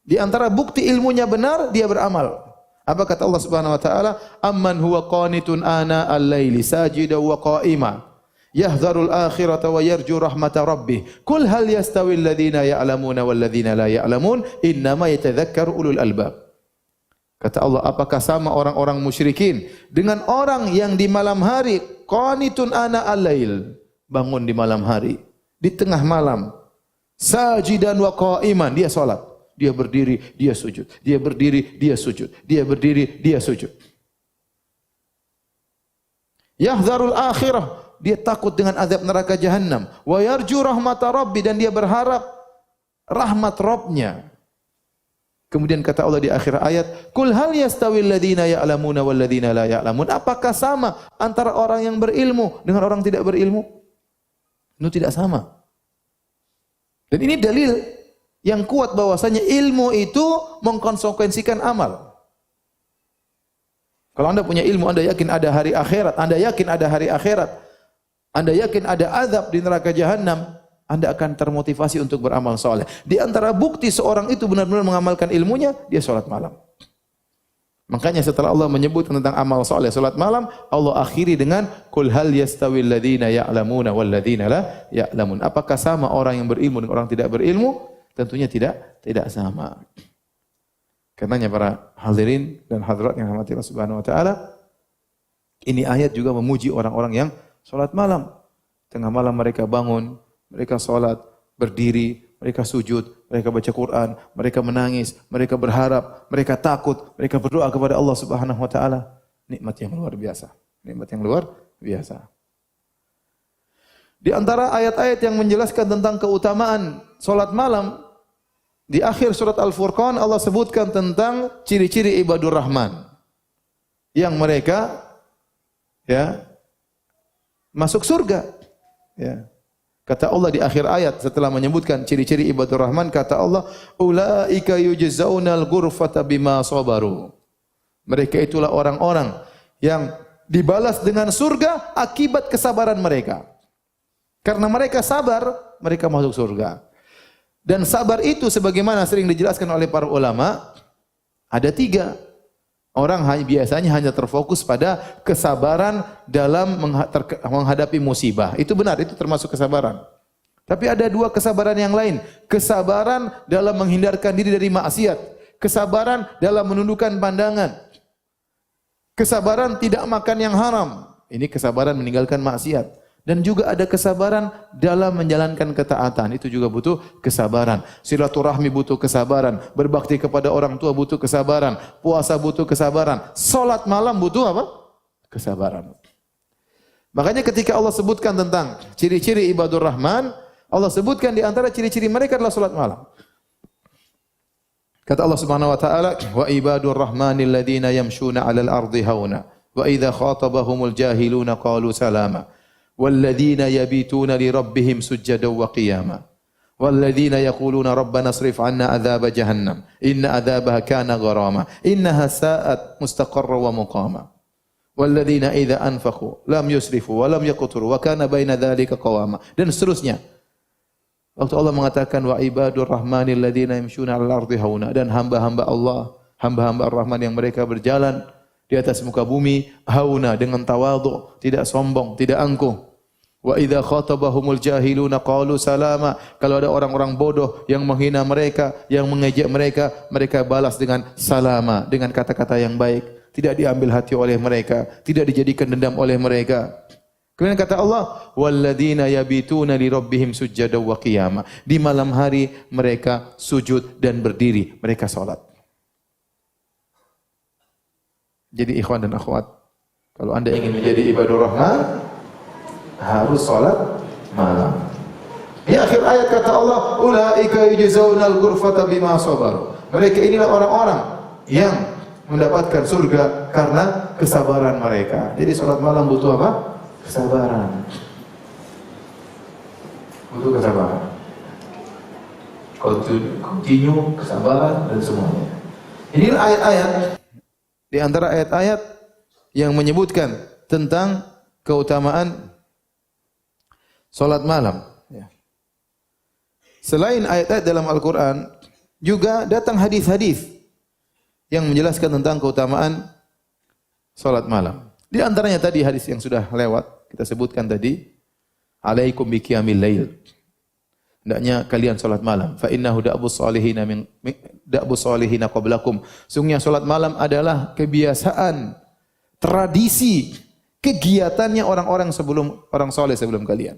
Di antara bukti ilmunya benar, dia beramal. Apa kata Allah Subhanahu wa taala? Amman huwa qanitun ana al-laili sajidan wa qa'ima yahdharul akhirata wa yarju rahmata rabbih. Qul hal yastawi alladhina ya'lamuna wal ladzina la ya'lamun innama yatadhakkaru ulul albab. Kata Allah, apakah sama orang-orang musyrikin dengan orang yang di malam hari qanitun ana al-lail, bangun di malam hari, di tengah malam, sajidan wa qa'iman, dia salat. Dia berdiri, dia sujud. Dia berdiri, dia sujud. Dia berdiri, dia sujud. Yahdharul akhirah, dia takut dengan azab neraka jahannam. Wa yarju rahmata rabbi, dan dia berharap rahmat Rabbnya. Kemudian kata Allah di akhir ayat, "Qul hal yastawil ladzina ya'lamuna wal ladzina la ya'lamun?" Apakah sama antara orang yang berilmu dengan orang tidak berilmu? Itu tidak sama. Dan ini dalil yang kuat bahwasanya ilmu itu mengkonsekuensikan amal. Kalau Anda punya ilmu, Anda yakin ada hari akhirat, Anda yakin ada hari akhirat, Anda yakin ada azab di neraka jahanam, Anda akan termotivasi untuk beramal saleh. Di antara bukti seorang itu benar-benar mengamalkan ilmunya, dia salat malam. Makanya setelah Allah menyebut tentang amal saleh salat malam, Allah akhiri dengan qul hal yastawil ladzina ya'lamuna wal ladzina la ya'lamun. Apakah sama orang yang berilmu dengan orang tidak berilmu? Tentunya tidak sama. Karenanya para hadirin dan hadirat yang dirahmati Allah Subhanahu wa taala, ini ayat juga memuji orang-orang yang salat malam. Tengah malam mereka bangun, mereka salat, berdiri, mereka sujud, mereka baca Quran, mereka menangis, mereka berharap, mereka takut, mereka berdoa kepada Allah Subhanahu wa taala. Nikmat yang luar biasa. Nikmat yang luar biasa. Di antara ayat-ayat yang menjelaskan tentang keutamaan salat malam, di akhir surat Al-Furqan Allah sebutkan tentang ciri-ciri ibadur Rahman yang mereka masuk surga. Ya. Kata Allah di akhir ayat setelah menyebutkan ciri-ciri ibadur Rahman, kata Allah, "Ulaika yujzaunal ghurfata bima sabaru." Mereka itulah orang-orang yang dibalas dengan surga akibat kesabaran mereka. Karena mereka sabar, mereka masuk surga. Dan sabar itu sebagaimana sering dijelaskan oleh para ulama, ada 3. Orang biasanya hanya terfokus pada kesabaran dalam menghadapi musibah. Itu benar, itu termasuk kesabaran. Tapi ada 2 kesabaran yang lain. Kesabaran dalam menghindarkan diri dari maksiat. Kesabaran dalam menundukkan pandangan. Kesabaran tidak makan yang haram. Ini kesabaran meninggalkan maksiat. Dan juga ada kesabaran dalam menjalankan ketaatan. Itu juga butuh kesabaran. Silaturahmi butuh kesabaran. Berbakti kepada orang tua butuh kesabaran. Puasa butuh kesabaran. Salat malam butuh apa? Kesabaran. Makanya ketika Allah sebutkan tentang ciri-ciri ibadur Rahman, Allah sebutkan di antara ciri-ciri mereka adalah salat malam. Kata Allah Subhanahu wa taala, "Wa ibadur rahmanil ladzina yamshuna 'alal ardi hauna wa idza khatabahumul jahiluna qalu salama." والذين يبيتون لربهم سجدا وقياما والذين يقولون ربنا اصرف عنا عذاب جهنم إن عذابها كان غراما إنها ساءت مستقرا ومقاما والذين إذا أنفقوا لم يسرفوا ولم يقتروا وكان بين ذلك قواما. Dan seterusnya. Waktu Allah mengatakan wa ibadur rahmanil ladzina yamshuna 'alal ardi hauna, dan hamba-hamba Allah, hamba-hamba Ar-Rahman yang mereka berjalan di atas muka bumi hauna, dengan tawadhu, tidak sombong, tidak angkuh. Wa idza khatabahumul jahiluna qalu salama. Kalau ada orang-orang bodoh yang menghina mereka, yang mengejek mereka, mereka balas dengan salama, dengan kata-kata yang baik, tidak diambil hati oleh mereka, tidak dijadikan dendam oleh mereka. Kemudian kata Allah, walladzina yabituna li rabbihim sujjadan wa qiyama. Di malam hari mereka sujud dan berdiri, mereka salat. Jadi ikhwan dan akhwat, kalau Anda ingin menjadi ibadur Rahman, harus salat malam. Di akhir ayat kata Allah, ulaika yujzaunal ghurfata bima sabaru. Mereka inilah orang-orang yang mendapatkan surga karena kesabaran mereka. Jadi salat malam butuh apa? Kesabaran. Butuh kesabaran. Continue, kesabaran dan semuanya. Inilah ayat-ayat di antara ayat-ayat yang menyebutkan tentang keutamaan salat malam. Selain ayat-ayat dalam Al-Quran, juga datang hadis-hadis yang menjelaskan tentang keutamaan salat malam. Di antaranya tadi hadis yang sudah lewat, kita sebutkan tadi, alaikum biqiyamil lail. Hendaknya kalian salat malam. Fa innahu da'bus salihina qablakum. Sungguhnya salat malam adalah kebiasaan, tradisi, kegiatannya orang-orang saleh sebelum kalian.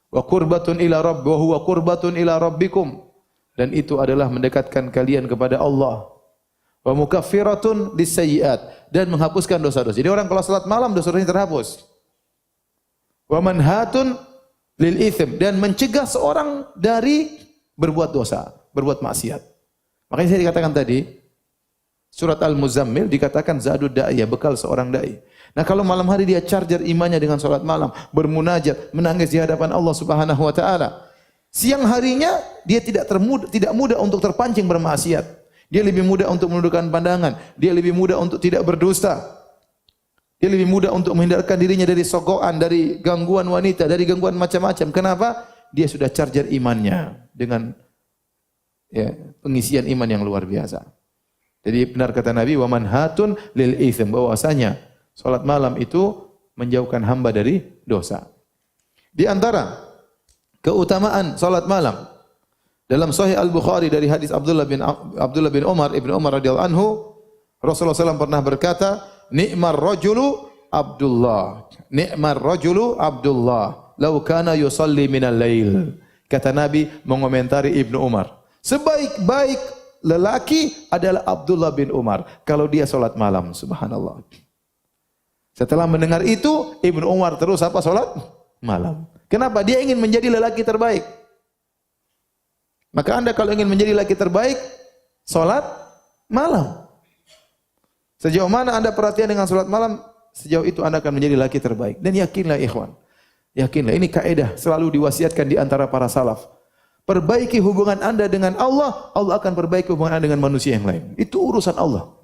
Wa qurbatun ila rabb wa huwa qurbatun ila rabbikum, dan itu adalah mendekatkan kalian kepada Allah. Wa mukaffiratun lisayyi'at, dan menghapuskan dosa-dosa. Jadi orang kalau salat malam dosa-dosanya terhapus. Wa manhatun lil itsm, dan mencegah seorang dari berbuat dosa, berbuat maksiat. Makanya saya dikatakan tadi surat Al-Muzammil dikatakan zadud da'iyah, bekal seorang dai. Nah, kalau malam hari dia charger imannya dengan salat malam, bermunajat, menangis di hadapan Allah Subhanahu wa taala. Siang harinya dia tidak mudah untuk terpancing bermaksiat. Dia lebih mudah untuk menundukkan pandangan, dia lebih mudah untuk tidak berdusta. Dia lebih mudah untuk menghindarkan dirinya dari sogokan, dari gangguan wanita, dari gangguan macam-macam. Kenapa? Dia sudah charger imannya dengan pengisian iman yang luar biasa. Jadi benar kata Nabi, wa manhatun lil itsm, bahwasanya salat malam itu menjauhkan hamba dari dosa. Di antara keutamaan salat malam dalam Sahih Al-Bukhari dari hadis Abdullah bin Umar radhiyallahu anhu, Rasulullah SAW pernah berkata, ni'mar rajulu Abdullah, ni'mar rajulu Abdullah, law kana yusalli minal lail. Kata Nabi mengomentari Ibnu Umar, sebaik-baik lelaki adalah Abdullah bin Umar kalau dia salat malam. Subhanallah. Setelah mendengar itu, Ibnu Umar terus salat malam. Kenapa? Dia ingin menjadi lelaki terbaik. Maka Anda kalau ingin menjadi lelaki terbaik, salat malam. Sejauh mana Anda perhatian dengan salat malam, sejauh itu Anda akan menjadi lelaki terbaik. Dan yakinlah ikhwan, yakinlah, ini kaidah selalu diwasiatkan di antara para salaf. Perbaiki hubungan Anda dengan Allah, Allah akan perbaiki hubungan Anda dengan manusia yang lain. Itu urusan Allah.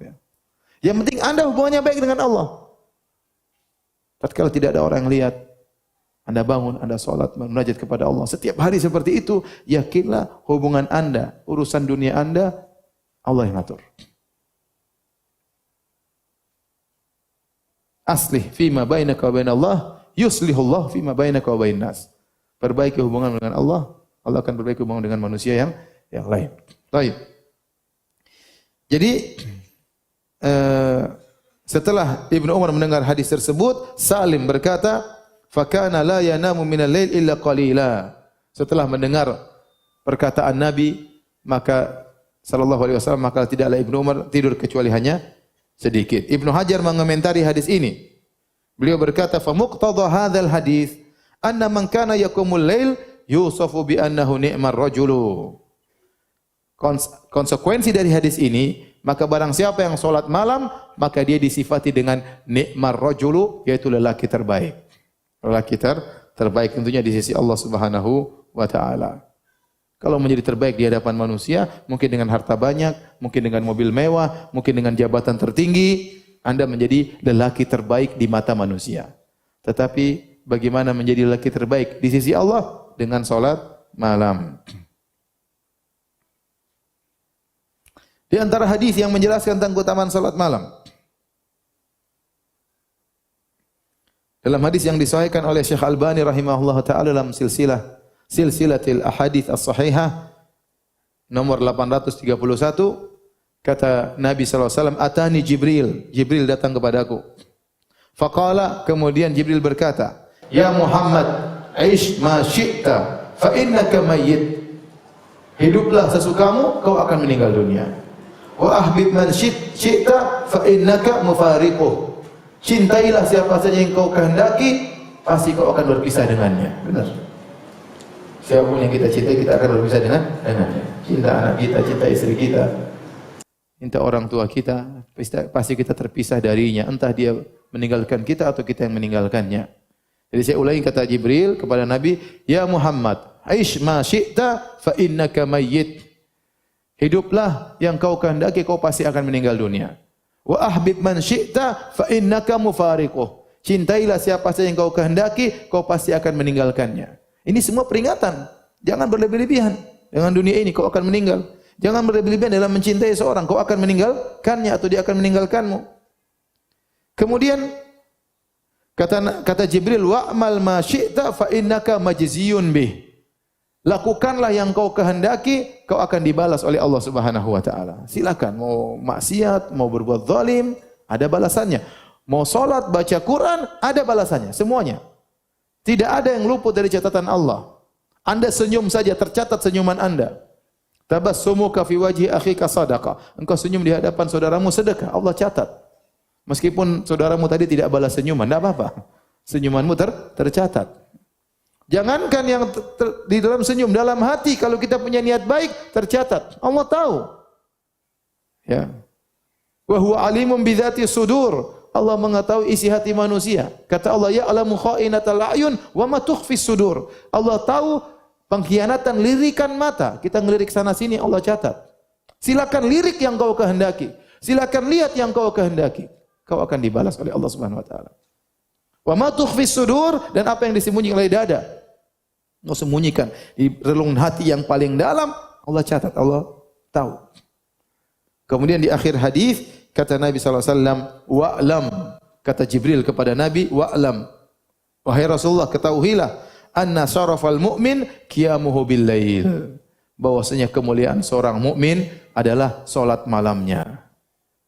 Yang penting Anda hubungannya baik dengan Allah. Tatkala tidak ada orang yang lihat, Anda bangun, Anda salat, munajat kepada Allah. Setiap hari seperti itu, yakinlah hubungan Anda, urusan dunia Anda, Allah yang atur. Aslih fima bainaka wa bainallah, yuslihullah fima bainaka wa bainas. Perbaiki hubungan dengan Allah, Allah akan perbaiki hubungan dengan manusia yang lain. Baik. Jadi setelah Ibnu Umar mendengar hadis tersebut, Salim berkata, "Fakana la yanamu minal lail illa qalila." Setelah mendengar perkataan Nabi, maka sallallahu alaihi wasallam, maka tidaklah Ibnu Umar tidur kecuali hanya sedikit. Ibnu Hajar mengomentari hadis ini. Beliau berkata, "Fa muqtada hadzal hadis anna man kana yaqumul lail yusafu bi annahu ni'mar rajulu." Konsekuensi dari hadis ini, maka barang siapa yang salat malam, maka dia disifati dengan ni'mar rajulu, yaitu lelaki terbaik. Lelaki terbaik tentunya di sisi Allah Subhanahu wa taala. Kalau menjadi terbaik di hadapan manusia, mungkin dengan harta banyak, mungkin dengan mobil mewah, mungkin dengan jabatan tertinggi, Anda menjadi lelaki terbaik di mata manusia. Tetapi bagaimana menjadi lelaki terbaik di sisi Allah? Dengan salat malam. Di antara hadis yang menjelaskan tentang keutamaan salat malam, dalam hadis yang disahihkan oleh Syekh Albani rahimahullah taala dalam silsilatil ahadits as-sahihah nomor 831, kata Nabi sallallahu alaihi wasallam, "Atani Jibril datang kepadaku." Faqala, kemudian Jibril berkata, "Ya Muhammad, aish ma syi'ta fa innaka mayyit." Hiduplah sesukamu, kau akan meninggal dunia. Wa ahbib man syi'ta fa innaka mufariquh. Cintailah siapa saja yang kau kehendaki, pasti kau akan berpisah dengannya. Benar. Siapapun yang kita cintai, kita akan berpisah dengannya. Cinta anak kita, cinta istri kita, cinta orang tua kita, pasti kita terpisah darinya. Entah dia meninggalkan kita atau kita yang meninggalkannya. Jadi saya ulangi kata Jibril kepada Nabi, "Ya Muhammad, aish ma syi'ta fa innaka mayyit." Hiduplah yang kau kehendaki, kau pasti akan meninggal dunia. Wa ahbib man syi'ta fa innaka mufariquh. Cintailah siapa saja yang kau kehendaki, kau pasti akan meninggalkannya. Ini semua peringatan. Jangan berlebih-lebihan dengan dunia ini, kau akan meninggal. Jangan berlebih-lebihan dalam mencintai seorang, kau akan meninggalkannya atau dia akan meninggalkanmu. Kemudian kata Jibril, wa'mal ma syi'ta fa innaka majziyun bih. Lakukanlah yang kau kehendaki, kau akan dibalas oleh Allah Subhanahu wa taala. Silakan mau maksiat, mau berbuat zalim, ada balasannya. Mau salat, baca Quran, ada balasannya, semuanya. Tidak ada yang luput dari catatan Allah. Anda senyum saja tercatat senyuman Anda. Tabassumuka fi wajhi akhika sadaqah. Engkau senyum di hadapan saudaramu sedekah, Allah catat. Meskipun saudaramu tadi tidak balas senyuman, tidak apa-apa. Senyumanmu tercatat. Jangankan yang di dalam senyum, dalam hati kalau kita punya niat baik tercatat. Allah tahu. Ya. Wa huwa alimun bi dzati sudur. Allah mengetahui isi hati manusia. Kata Allah, ya'lamu kha'inatal a'yun wa ma tukhfis sudur. Allah tahu pengkhianatan lirikan mata. Kita ngelirik sana sini, Allah catat. Silakan lirik yang kau kehendaki. Silakan lihat yang kau kehendaki. Kau akan dibalas oleh Allah Subhanahu wa taala. Wa ma tukhfis sudur, dan apa yang disembunyikan oleh dada. Kau sembunyikan di relung hati yang paling dalam, Allah catat, Allah tahu. Kemudian di akhir hadis kata Nabi sallallahu alaihi wasallam, wa'lam, kata Jibril kepada Nabi, wa'lam, wahai Rasulullah, ketahuilah, anna syarafal mu'min qiyamuhu bil lail, bahwasanya kemuliaan seorang mukmin adalah salat malamnya.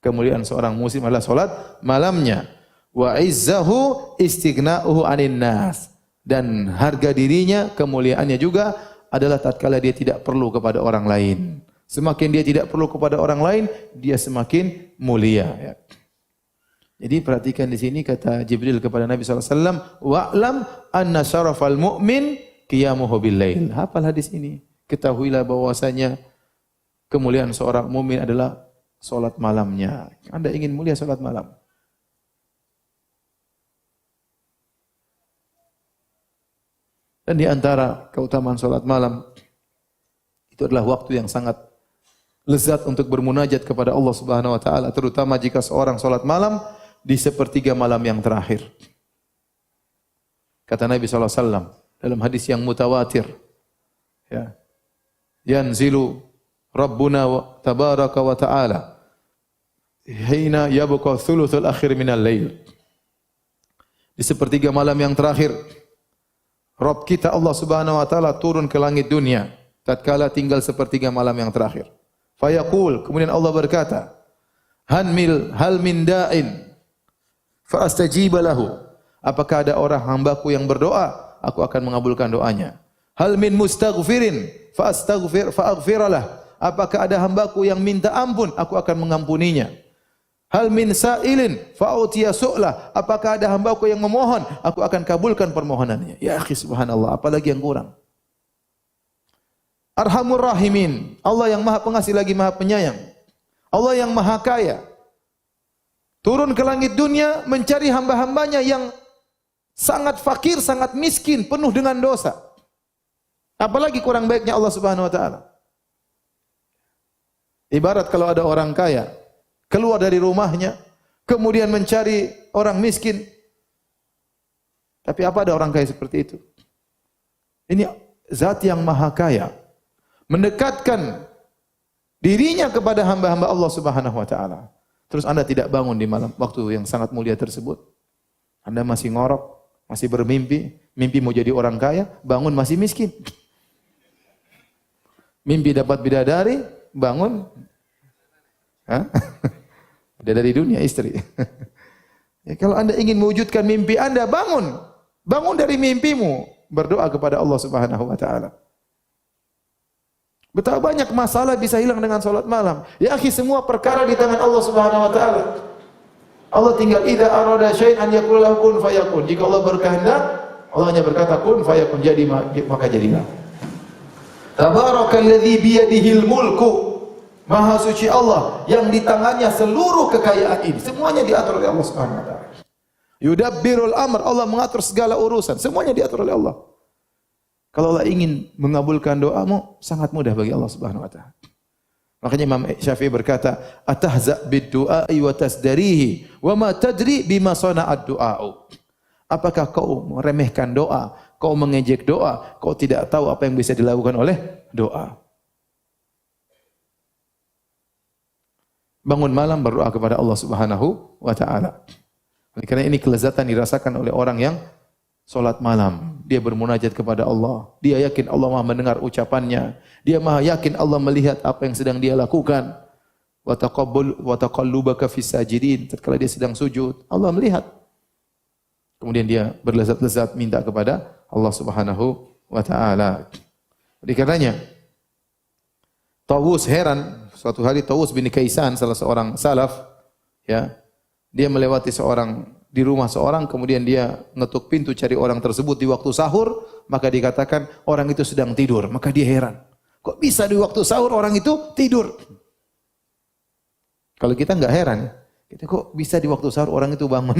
Kemuliaan seorang muslim adalah salat malamnya. Wa izzahu istighna'uhu 'anil nas, dan harga dirinya, kemuliaannya juga adalah tatkala dia tidak perlu kepada orang lain. Semakin dia tidak perlu kepada orang lain, dia semakin mulia. Ya. Jadi perhatikan di sini kata Jibril kepada Nabi SAW, wa'lam anna syarafal mu'min qiyamuhu bil lail. Hafal hadis ini. Ketahuilah bahwasanya kemuliaan seorang mukmin adalah salat malamnya. Anda ingin mulia salat malam? Dan di antara keutamaan salat malam itu adalah waktu yang sangat lezat untuk bermunajat kepada Allah Subhanahu wa taala, terutama jika seorang salat malam di sepertiga malam yang terakhir. Kata Nabi sallallahu alaihi wasallam dalam hadis yang mutawatir, ya. Yanzilu Rabbuna tabaraka wa taala hina yabqa thuluthul akhir minal lail. Di sepertiga malam yang terakhir, Rabb kita Allah Subhanahu wa taala turun ke langit dunia tatkala tinggal sepertiga malam yang terakhir. Fayaqul, kemudian Allah berkata, hal min da'in fa astajiba lahu. Apakah ada orang hambaku yang berdoa, aku akan mengabulkan doanya. Hal min mustaghfirin fa aghfiralah. Apakah ada hambaku yang minta ampun, aku akan mengampuninya. Hal min sa'ilin fa utiya su'lah. Apakah ada hambaku yang memohon, aku akan kabulkan permohonannya. Ya akhi, subhanallah, apalagi yang kurang? Arhamur Rahimin, Allah yang Maha Pengasih lagi Maha Penyayang. Allah yang Maha Kaya. Turun ke langit dunia mencari hamba-hambanya yang sangat fakir, sangat miskin, penuh dengan dosa. Apalagi kurang baiknya Allah Subhanahu wa taala. Ibarat kalau ada orang kaya keluar dari rumahnya kemudian mencari orang miskin. Tapi apa ada orang kaya seperti itu? Ini zat yang Maha Kaya mendekatkan dirinya kepada hamba-hamba Allah Subhanahu wa taala. Terus Anda tidak bangun di malam waktu yang sangat mulia tersebut. Anda masih ngorok, masih bermimpi, mimpi mau jadi orang kaya, bangun masih miskin. Mimpi dapat bidadari, bangun bidadari dunia istri. Ya, kalau Anda ingin mewujudkan mimpi Anda, bangun dari mimpimu, berdoa kepada Allah Subhanahu wa taala. Betapa banyak masalah bisa hilang dengan salat malam. Ya akhi, semua perkara di tangan Allah Subhanahu wa taala. Allah tinggal idza arada syai'an yaqul lahu kun fayakun. Jika Allah berkehendak, Allah hanya berkata kun fayakun, jadi maka jadilah. Tabarakalladzi biyadihil mulku. Maha suci Allah yang di tangannya seluruh kekayaan ini. Semuanya diatur oleh Allah Subhanahu wa taala. Yudabbirul amr, Allah mengatur segala urusan. Semuanya diatur oleh Allah. Kalau Allah ingin mengabulkan doamu, sangat mudah bagi Allah Subhanahu wa taala. Makanya Imam Syafi'i berkata, "Atahza bid-du'ai wa tasdarihi wa ma tadri bima sana'ad du'a'u." Apakah kau meremehkan doa, kau mengejek doa, kau tidak tahu apa yang bisa dilakukan oleh doa. Bangun malam berdoa kepada Allah Subhanahu wa taala. Karena ini kelezatan dirasakan oleh orang yang salat malam. Dia bermunajat kepada Allah. Dia yakin Allah Maha mendengar ucapannya. Dia Maha yakin Allah melihat apa yang sedang dia lakukan. Wa taqallubaka fis sajidin. Tatkala dia sedang sujud, Allah melihat. Kemudian dia berlezat-lezat minta kepada Allah Subhanahu wa taala. Oleh karenanya Tawus heran, suatu hari Tawus bin Kaisan, salah seorang salaf, ya, dia melewati di rumah seorang, kemudian dia ngetuk pintu cari orang tersebut di waktu sahur, maka dikatakan orang itu sedang tidur. Maka dia heran, kok bisa di waktu sahur orang itu tidur? Kalau kita enggak heran, kita kok bisa di waktu sahur orang itu bangun?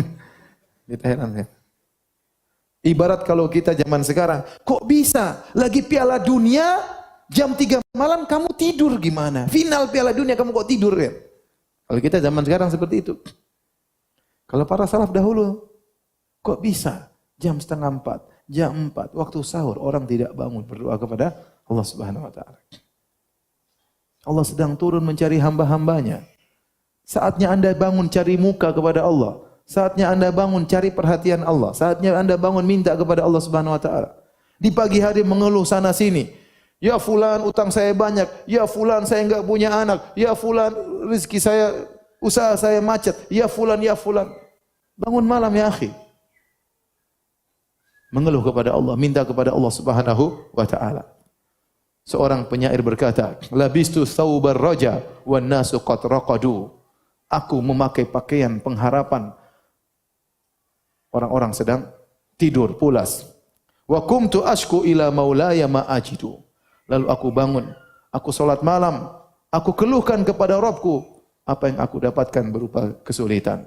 Kita heran ya. Ibarat kalau kita zaman sekarang, kok bisa lagi Piala Dunia jam 3 malam kamu tidur gimana? Final Piala Dunia kamu kok tidur ya? Kalau kita zaman sekarang seperti itu. Kalau para salaf dahulu, kok bisa jam 3:30, jam 4, waktu sahur orang tidak bangun berdoa kepada Allah Subhanahu wa taala. Allah sedang turun mencari hamba-hambanya. Saatnya Anda bangun cari muka kepada Allah. Saatnya Anda bangun cari perhatian Allah. Saatnya Anda bangun minta kepada Allah Subhanahu wa taala. Di pagi hari mengeluh sana sini. Ya fulan utang saya banyak, ya fulan saya enggak punya anak, ya fulan rezeki saya, usaha saya macet, ya fulan, ya fulan. Bangun malam ya akhi. Mengeluh kepada Allah, minta kepada Allah Subhanahu wa taala. Seorang penyair berkata, "Labistu thawbar raja wan nasu qad raqadu." Aku memakai pakaian pengharapan. Orang-orang sedang tidur pulas. Wa kumtu ashku ila maulaya ma ajidu. Lalu aku bangun, aku salat malam, aku keluhkan kepada Rabbku apa yang aku dapatkan berupa kesulitan.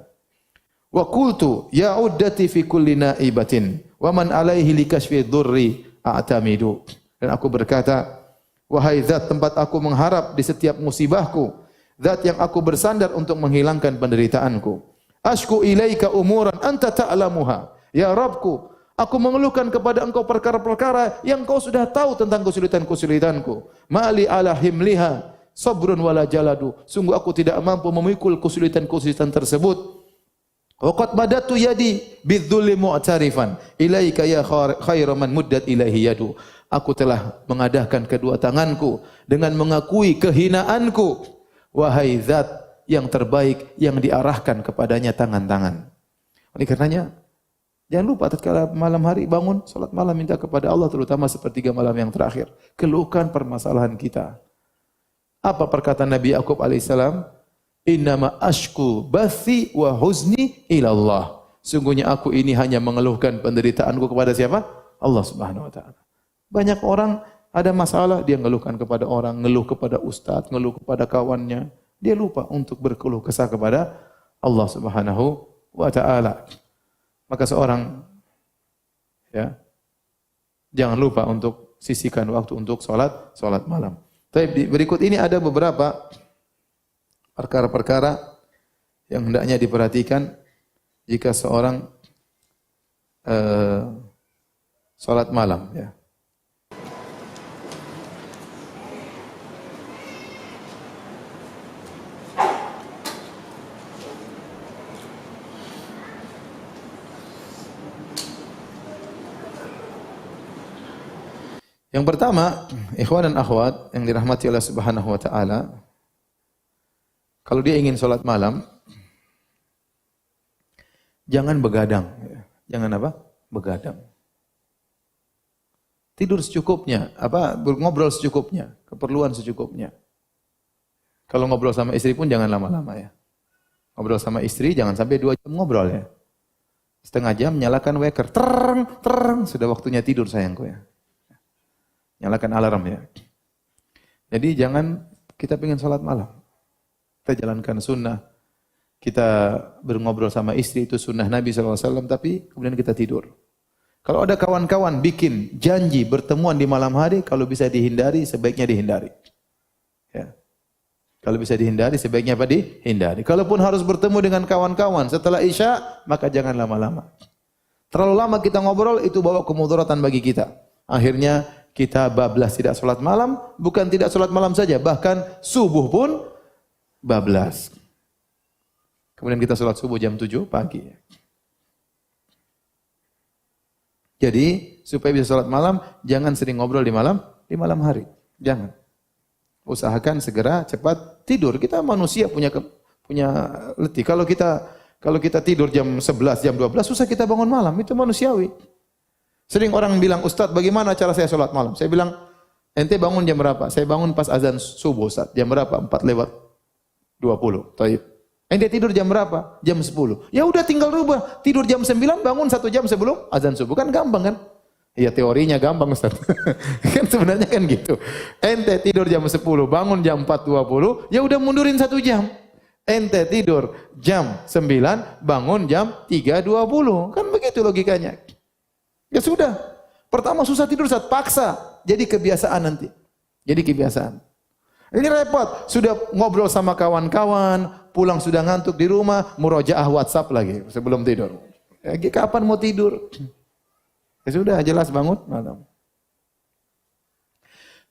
Wa qultu ya uddati fi kulli naibatin wa man alaihi likashfi dhurri a'tamidu. Dan aku berkata, wahai zat tempat aku mengharap di setiap musibahku, zat yang aku bersandar untuk menghilangkan penderitaanku. Ashku ilaika umuran anta ta'lamuha. Ya Rabbku, aku mengeluhkan kepada engkau perkara-perkara yang kau sudah tahu tentang kesulitan-kesulitanku. Mali ala himliha sabrun wala jaladu. Sungguh aku tidak mampu memikul kesulitan-kesulitan tersebut. Waqad madatu yadi bidzulli mu'tarifan ilaika ya khairu man muddat ilaihi yadu. Aku telah mengadahkan kedua tanganku dengan mengakui kehinaanku. Wahai zat yang terbaik yang diarahkan kepadanya tangan-tangan. Oleh karenanya jangan lupa tatkala malam hari bangun salat malam minta kepada Allah, terutama sepertiga malam yang terakhir. Keluhkan permasalahan kita. Apa perkataan Nabi Yakub alaihissalam? Innama ashku bathi wa huzni ila Allah. Sungguhnya aku ini hanya mengeluhkan penderitaanku kepada siapa? Allah Subhanahu wa taala. Banyak orang ada masalah dia ngeluhkan kepada orang, ngeluh kepada ustaz, ngeluh kepada kawannya. Dia lupa untuk berkeluh kesah kepada Allah Subhanahu wa taala. Maka seorang ya jangan lupa untuk sisihkan waktu untuk salat malam. Tapi berikut ini ada beberapa perkara-perkara yang hendaknya diperhatikan jika seorang salat malam ya. Yang pertama, ikhwan dan akhwat yang dirahmati Allah Subhanahu wa taala, kalau dia ingin salat malam, jangan begadang. Jangan apa? Begadang. Tidur secukupnya, ngobrol secukupnya, keperluan secukupnya. Kalau ngobrol sama istri pun jangan lama-lama ya. Ngobrol sama istri jangan sampai 2 jam ngobrol ya. Setengah jam nyalakan weker. Tereng, tereng. Sudah waktunya tidur sayangku ya. Nyalakan alarm ya. Jadi jangan kita pengen sholat malam. Kita jalankan sunnah. Kita ngobrol sama istri itu sunnah Nabi SAW. Tapi kemudian kita tidur. Kalau ada kawan-kawan bikin janji bertemuan di malam hari, kalau bisa dihindari, sebaiknya dihindari. Ya. Kalau bisa dihindari, sebaiknya apa? Dihindari. Kalaupun harus bertemu dengan kawan-kawan setelah Isya, maka jangan lama-lama. Terlalu lama kita ngobrol, itu bawa kemudaratan bagi kita. Akhirnya kita bablas tidak sholat malam, bukan tidak sholat malam saja, bahkan subuh pun bablas. Kemudian kita sholat subuh jam 7 pagi. Jadi, supaya bisa sholat malam, jangan sering ngobrol di malam hari. Jangan. Usahakan segera cepat tidur. Kita manusia punya letih. Kalau kita tidur jam 11, jam 12, susah kita bangun malam. Itu manusiawi. Sering orang bilang, Ustaz, bagaimana cara saya sholat malam? Saya bilang, ente bangun jam berapa? Saya bangun pas azan subuh, Ustaz. Jam berapa? 4:20. Taib. Ente tidur jam berapa? Jam 10. Ya udah tinggal rubah. Tidur jam 9, bangun 1 jam sebelum azan subuh. Kan gampang kan? Ya teorinya gampang Ustaz. Kan sebenarnya kan gitu. Ente tidur jam 10, bangun jam 4:20, ya udah mundurin 1 jam. Ente tidur jam 9, bangun jam 3:20. Kan begitu logikanya. Ya sudah. Pertama susah tidur saat paksa. Jadi kebiasaan nanti. Jadi kebiasaan. Ini repot. Sudah ngobrol sama kawan-kawan, pulang sudah ngantuk di rumah, murojaah WhatsApp lagi sebelum tidur. Ya, kapan mau tidur? Ya sudah, jelas bangun malam.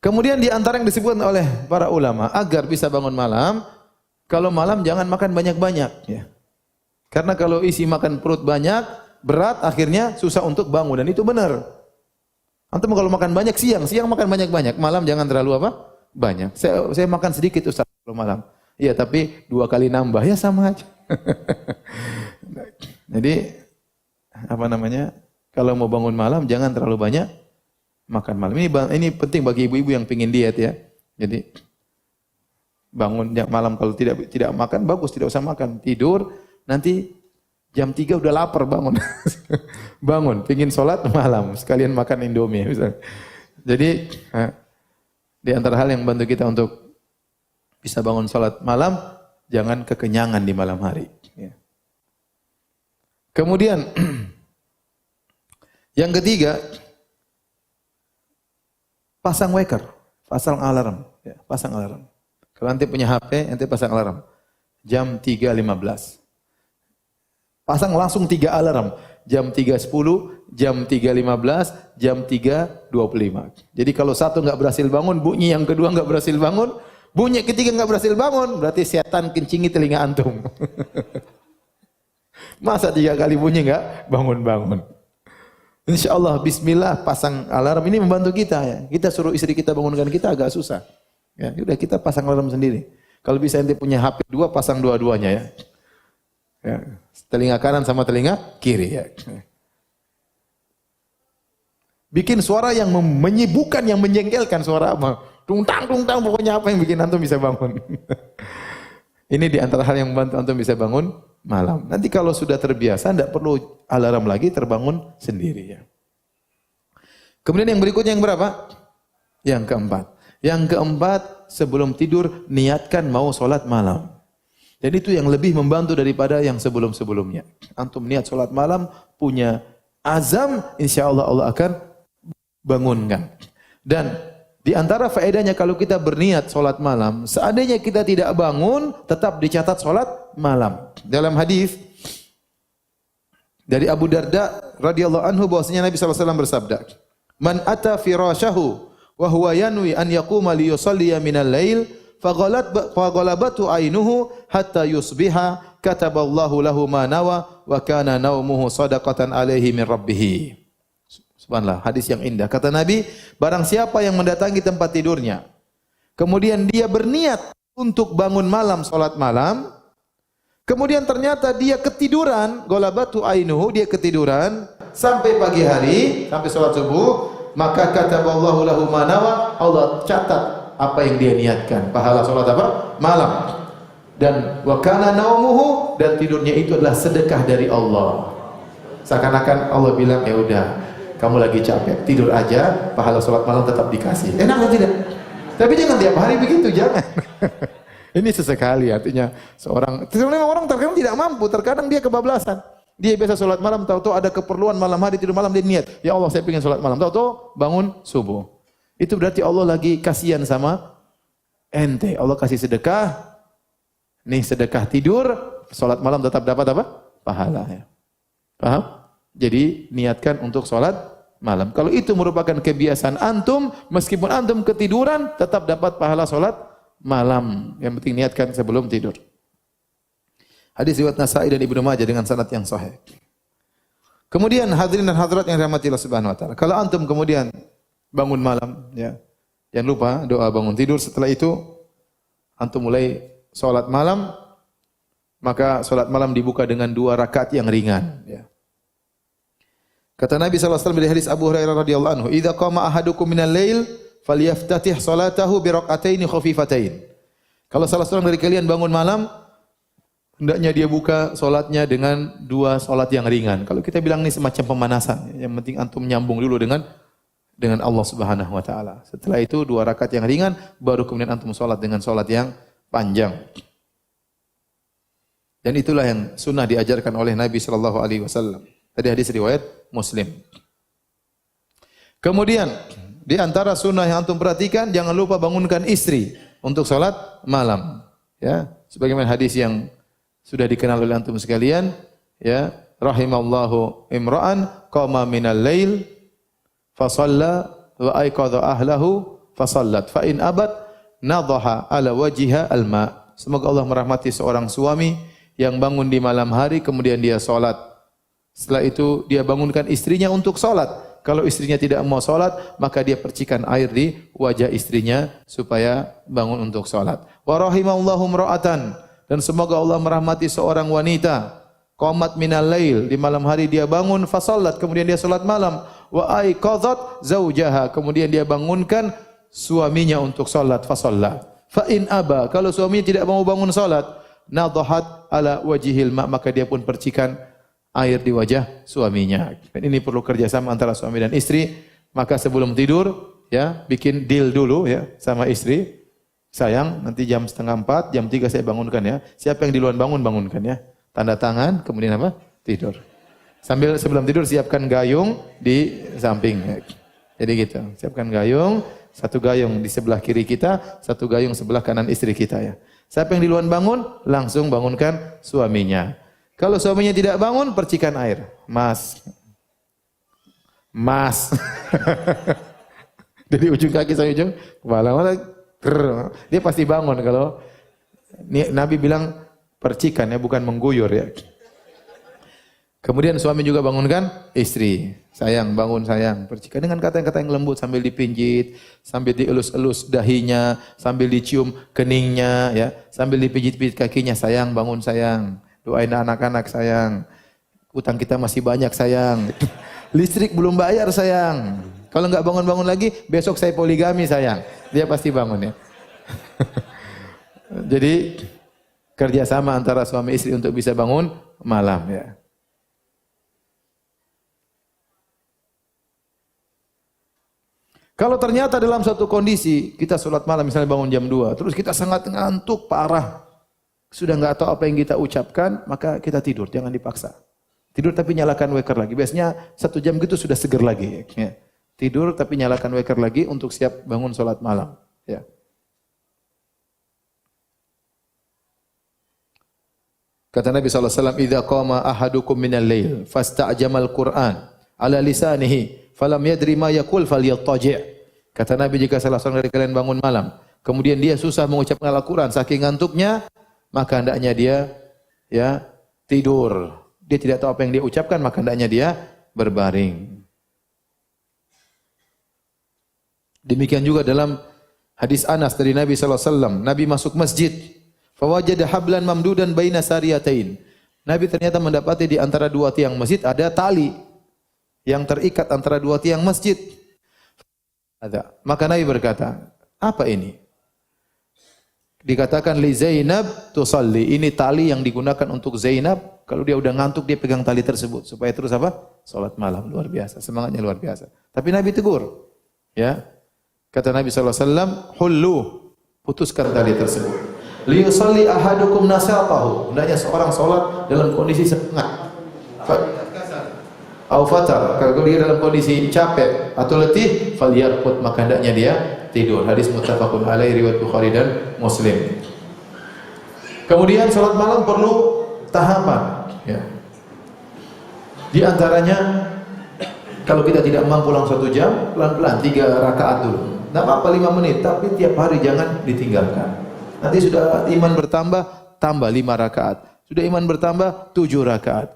Kemudian di antara yang disebutkan oleh para ulama agar bisa bangun malam, kalau malam jangan makan banyak-banyak. Ya. Karena kalau isi makan perut banyak, berat, akhirnya susah untuk bangun. Dan itu benar. Antum kalau makan banyak siang makan banyak-banyak, malam jangan terlalu apa? Banyak. Saya makan sedikit Ustaz kalau malam. Iya, tapi 2 kali nambah ya sama aja. Jadi apa namanya? Kalau mau bangun malam jangan terlalu banyak makan malam. Ini penting bagi ibu-ibu yang pengin diet ya. Jadi bangun malam kalau tidak makan bagus, tidak usah makan. Tidur nanti jam 3 udah lapar bangun. Bangun, pengin sholat malam, sekalian makan Indomie misalnya. Jadi di antara hal yang membantu kita untuk bisa bangun sholat malam, jangan kekenyangan di malam hari. Ya. Kemudian yang ketiga, pasang waker, pasang alarm. Ya, pasang alarm. Kalau nanti punya HP, nanti pasang alarm. Jam 3.15. Pasang langsung 3 alarm. Jam 3.10, jam 3.15, jam 3.25. Jadi kalau satu enggak berhasil bangun, bunyi yang kedua enggak berhasil bangun, bunyi ketiga enggak berhasil bangun, berarti setan kencingi telinga antum. Masa 3 kali bunyi enggak bangun-bangun. Insyaallah bismillah pasang alarm ini membantu kita ya. Kita suruh istri kita bangunkan kita agak susah. Ya, udah kita pasang alarm sendiri. Kalau bisa ente punya HP 2 pasang dua-duanya ya. Ya, telinga kanan sama telinga kiri ya. Bikin suara yang menyibukkan, yang menjengkelkan suara apa? Tungtang pokoknya apa yang bikin antum bisa bangun. Ini di antara hal yang membantu antum bisa bangun malam. Nanti kalau sudah terbiasa tidak perlu alarm lagi, terbangun sendiri ya. Kemudian yang berikutnya yang berapa? Yang keempat. Yang keempat sebelum tidur niatkan mau sholat malam. Jadi itu yang lebih membantu daripada yang sebelum-sebelumnya. Antum niat sholat malam, punya azam, insya Allah Allah akan bangunkan. Dan di antara faedahnya kalau kita berniat sholat malam, seandainya kita tidak bangun, tetap dicatat sholat malam. Dalam hadis dari Abu Darda radhiyallahu anhu bahwasanya Nabi SAW bersabda, "Man ata firashahu wa huwa yanwi an yaquma li yusalliya minal lail, faghalabatu ainuhu hatta yusbiha kataballahu lahu ma nawa wa kana naumuhu sadaqatan alaihi min rabbih." Subhanallah, hadis yang indah. Kata Nabi, barang siapa yang mendatangi tempat tidurnya, kemudian dia berniat untuk bangun malam, salat malam, kemudian ternyata dia ketiduran, ghalabatu ainuhu, dia ketiduran sampai pagi hari, sampai salat subuh, maka kataballahu lahu ma nawa, Allah catat apa yang dia niatkan, pahala salat apa? Malam. Dan wa kana naumuhu, dan tidurnya itu adalah sedekah dari Allah. Seakan-akan Allah bilang, ya udah, kamu lagi capek, tidur aja, pahala sholat malam tetap dikasih. Enak atau tidak? Tapi jangan tiap hari begitu, jangan. Ini sesekali, artinya seorang orang terkadang tidak mampu, terkadang dia kebablasan. Dia biasa sholat malam, tahu-tahu ada keperluan malam hari, tidur malam, dia niat, ya Allah saya ingin sholat malam, tahu-tahu bangun subuh. Itu berarti Allah lagi kasihan sama ente. Allah kasih sedekah, nih sedekah tidur, sholat malam tetap dapat apa? Pahala. Ya. Paham? Jadi niatkan untuk sholat malam. Kalau itu merupakan kebiasaan antum, meskipun antum ketiduran, tetap dapat pahala sholat malam. Yang penting niatkan sebelum tidur. Hadis riwayat Nasa'i dan Ibnu Majah dengan sanad yang sahih. Kemudian hadirin dan hadirat yang dirahmati Allah Subhanahu wa taala. Kalau antum kemudian bangun malam, ya. Jangan lupa doa bangun tidur. Setelah itu antum mulai salat malam, maka salat malam dibuka dengan 2 rakaat yang ringan, ya. Kata Nabi sallallahu alaihi wasallam dari hadis Abu Hurairah radhiyallahu anhu, "Idza qama ahadukum minal lail falyaftatih salatahu bi rak'ataini khafifatain." Kalau salah seorang dari kalian bangun malam, hendaknya dia buka salatnya dengan 2 salat yang ringan. Kalau kita bilang ini semacam pemanasan, yang penting antum nyambung dulu dengan Allah Subhanahu wa taala. Setelah itu 2 rakaat yang ringan, baru kemudian antum salat dengan salat yang panjang. Dan itulah yang sunnah diajarkan oleh Nabi sallallahu alaihi wasallam. Tadi hadis riwayat Muslim. Kemudian di antara sunnah yang antum perhatikan, jangan lupa bangunkan istri untuk salat malam. Ya, sebagaimana hadis yang sudah dikenal oleh antum sekalian, ya, rahimallahu imra'an qama minal lail fa shalla wa ayqadha ahlahu fa shallat fa in abat nadhaha ala wajhiha alma. Semoga Allah merahmati seorang suami yang bangun di malam hari kemudian dia salat. Setelah itu dia bangunkan istrinya untuk salat. Kalau istrinya tidak mau salat, maka dia percikan air di wajah istrinya supaya bangun untuk salat. Wa rahimallahu imra'atan, dan semoga Allah merahmati seorang wanita qamat minal lail, di malam hari dia bangun fa shallat, kemudian dia salat malam. Wa aiqadhat zaujaha, kemudian dia bangunkan suaminya untuk salat fa shalla. Fa in aba, kalau suaminya tidak mau bangun salat, nadhahat ala wajhil ma, maka dia pun percikan air di wajah suaminya. Dan ini perlu kerjasama antara suami dan istri. Maka sebelum tidur, ya, bikin deal dulu, ya, sama istri. Sayang, nanti jam 3:30, jam 3 saya bangunkan, ya. Siapa yang duluan bangun, bangunkan, ya. Tanda tangan, kemudian apa? Tidur. Sambil sebelum tidur siapkan gayung di samping. Ya. Jadi gitu. Siapkan gayung, 1 gayung di sebelah kiri kita, 1 gayung sebelah kanan istri kita, ya. Siapa yang duluan bangun, langsung bangunkan suaminya. Kalau suaminya tidak bangun, percikan air. Mas. Dari ujung kaki sampai ujung kepala. Dia pasti bangun kalau Nabi bilang percikan, ya, bukan mengguyur, ya. Kemudian suami juga bangunkan istri. Sayang, bangun sayang. Percikan dengan kata-kata yang lembut sambil dipinjit, sambil dielus-elus dahinya, sambil dicium keningnya, ya, sambil dipijit-pijit kakinya. Sayang, bangun sayang. Doain anak-anak sayang. Utang kita masih banyak sayang. Listrik belum bayar sayang. Kalau enggak bangun-bangun lagi, besok saya poligami sayang. Dia pasti bangun, ya. Jadi kerjasama antara suami istri untuk bisa bangun malam, ya. Kalau ternyata dalam suatu kondisi kita sholat malam, misalnya bangun jam 2, terus kita sangat ngantuk parah, sudah enggak tahu apa yang kita ucapkan, maka kita tidur, jangan dipaksa. Tidur tapi nyalakan waker lagi. Biasanya 1 jam gitu sudah seger lagi, ya. Tidur tapi nyalakan waker lagi untuk siap bangun sholat malam, ya. Kata Nabi sallallahu alaihi wasallam, "Idza qama ahadukum minal lail fasta'jamal Qur'an ala lisanihi falam yadri ma yaqul falyattaji'." Kata Nabi, jika salah seorang dari kalian bangun malam, kemudian dia susah mengucapkan Al-Qur'an saking ngantuknya, maka hendaknya dia, ya, tidur. Dia tidak tahu apa yang dia ucapkan, maka hendaknya dia berbaring. Demikian juga dalam hadis Anas dari Nabi sallallahu alaihi wasallam, Nabi masuk masjid, fawajada hablan mamdudan baina sariyatain. Nabi ternyata mendapati di antara 2 tiang masjid ada tali yang terikat antara 2 tiang masjid. Maka Nabi berkata, "Apa ini?" Dikatakan li Zainab tusalli. Ini tali yang digunakan untuk Zainab. Kalau dia udah ngantuk dia pegang tali tersebut supaya terus apa? Salat malam. Luar biasa, semangatnya luar biasa. Tapi Nabi tegur. Ya. Kata Nabi sallallahu alaihi wasallam, "Hullu." Putuskan tali tersebut. Li yusalli ahadukum nasatahu. Hendaknya seorang salat dalam kondisi semangat. Au fatar, kalau dia dalam kondisi capek atau letih, falyarqud, maka hendaknya dia tidur. Hadis muttafaqun alaihi riwayat Bukhari dan Muslim. Kemudian salat malam perlu tahapan, ya. Di antaranya kalau kita tidak mampu langsung 1 jam, pelan-pelan 3 rakaat dulu. Tidak apa-apa 5 menit, tapi tiap hari jangan ditinggalkan. Nanti sudah iman bertambah, tambah 5 rakaat. Sudah iman bertambah 7 rakaat.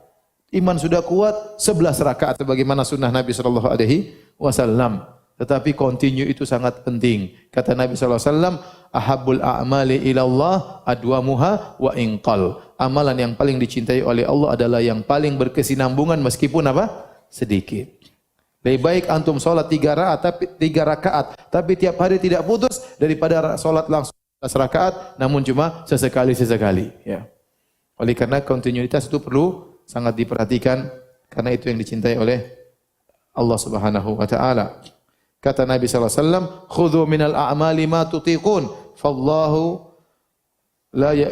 Iman sudah kuat 11 rakaat sebagaimana sunnah Nabi sallallahu alaihi wasallam. Tetapi continue itu sangat penting. Kata Nabi sallallahu alaihi wasallam, "Ahabbul a'mali ila Allah adwamuha wa inqal." Amalan yang paling dicintai oleh Allah adalah yang paling berkesinambungan meskipun apa? Sedikit. Lebih baik antum salat 3 rakaat tapi tiap hari tidak putus daripada salat langsung 11 rakaat namun cuma sesekali ya. Oleh karena kontinuitas itu perlu sangat diperhatikan karena itu yang dicintai oleh Allah Subhanahu wa taala. Kata Nabi sallallahu alaihi wasallam, "Khudhu minal a'mali ma tutiqun,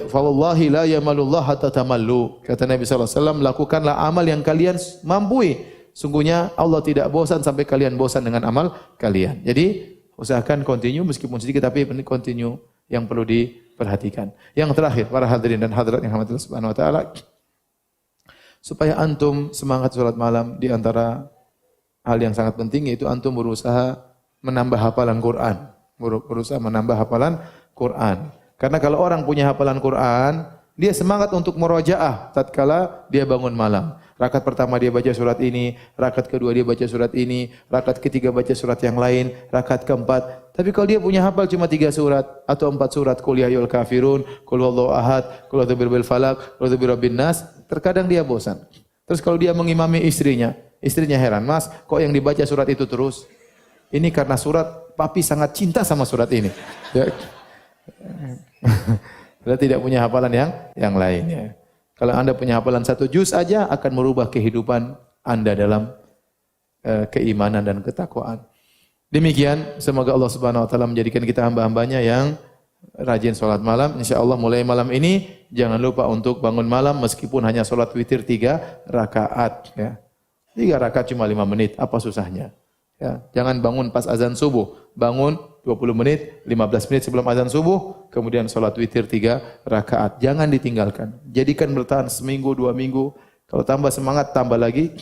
fawallahi la yamalullah hatta tamallu." Kata Nabi sallallahu alaihi wasallam, lakukanlah amal yang kalian mampu. Sungguhnya Allah tidak bosan sampai kalian bosan dengan amal kalian. Jadi usahakan continue meskipun sedikit tapi continue yang perlu diperhatikan. Yang terakhir, para hadirin dan hadirat yang rahmatillah subhanahu wa taala, supaya antum semangat salat malam, di antara hal yang sangat penting yaitu antum berusaha menambah hafalan Quran. Berusaha menambah hafalan Quran. Karena kalau orang punya hafalan Quran, dia semangat untuk murojaah tatkala dia bangun malam. Rakaat pertama dia baca surat ini, rakaat kedua dia baca surat ini, rakaat ketiga baca surat yang lain, rakaat keempat. Tapi kalau dia punya hafal cuma 3 surat atau 4 surat, Qul ya ayyuhal kafirun, Qul huwallahu ahad, Qul a'udzu birabbil falaq, Qul a'udzu birabbin nas, terkadang dia bosan. Terus kalau dia mengimami istrinya heran, "Mas, kok yang dibaca surat itu terus?" Ini karena surat papi sangat cinta sama surat ini. Dia tidak punya hafalan yang lain ya. Kalau Anda punya hafalan 1 juz aja akan merubah kehidupan Anda dalam keimanan dan ketakwaan. Demikian, semoga Allah Subhanahu wa taala menjadikan kita hamba-hambanya yang rajin salat malam. Insyaallah mulai malam ini jangan lupa untuk bangun malam meskipun hanya salat witir 3 rakaat ya. 3 rakaat cuma 5 menit, apa susahnya? Ya, jangan bangun pas azan subuh, bangun 20 menit, 15 menit sebelum azan subuh, kemudian salat witir 3 rakaat. Jangan ditinggalkan. Jadikan bertahan seminggu, 2 minggu. Kalau tambah semangat, tambah lagi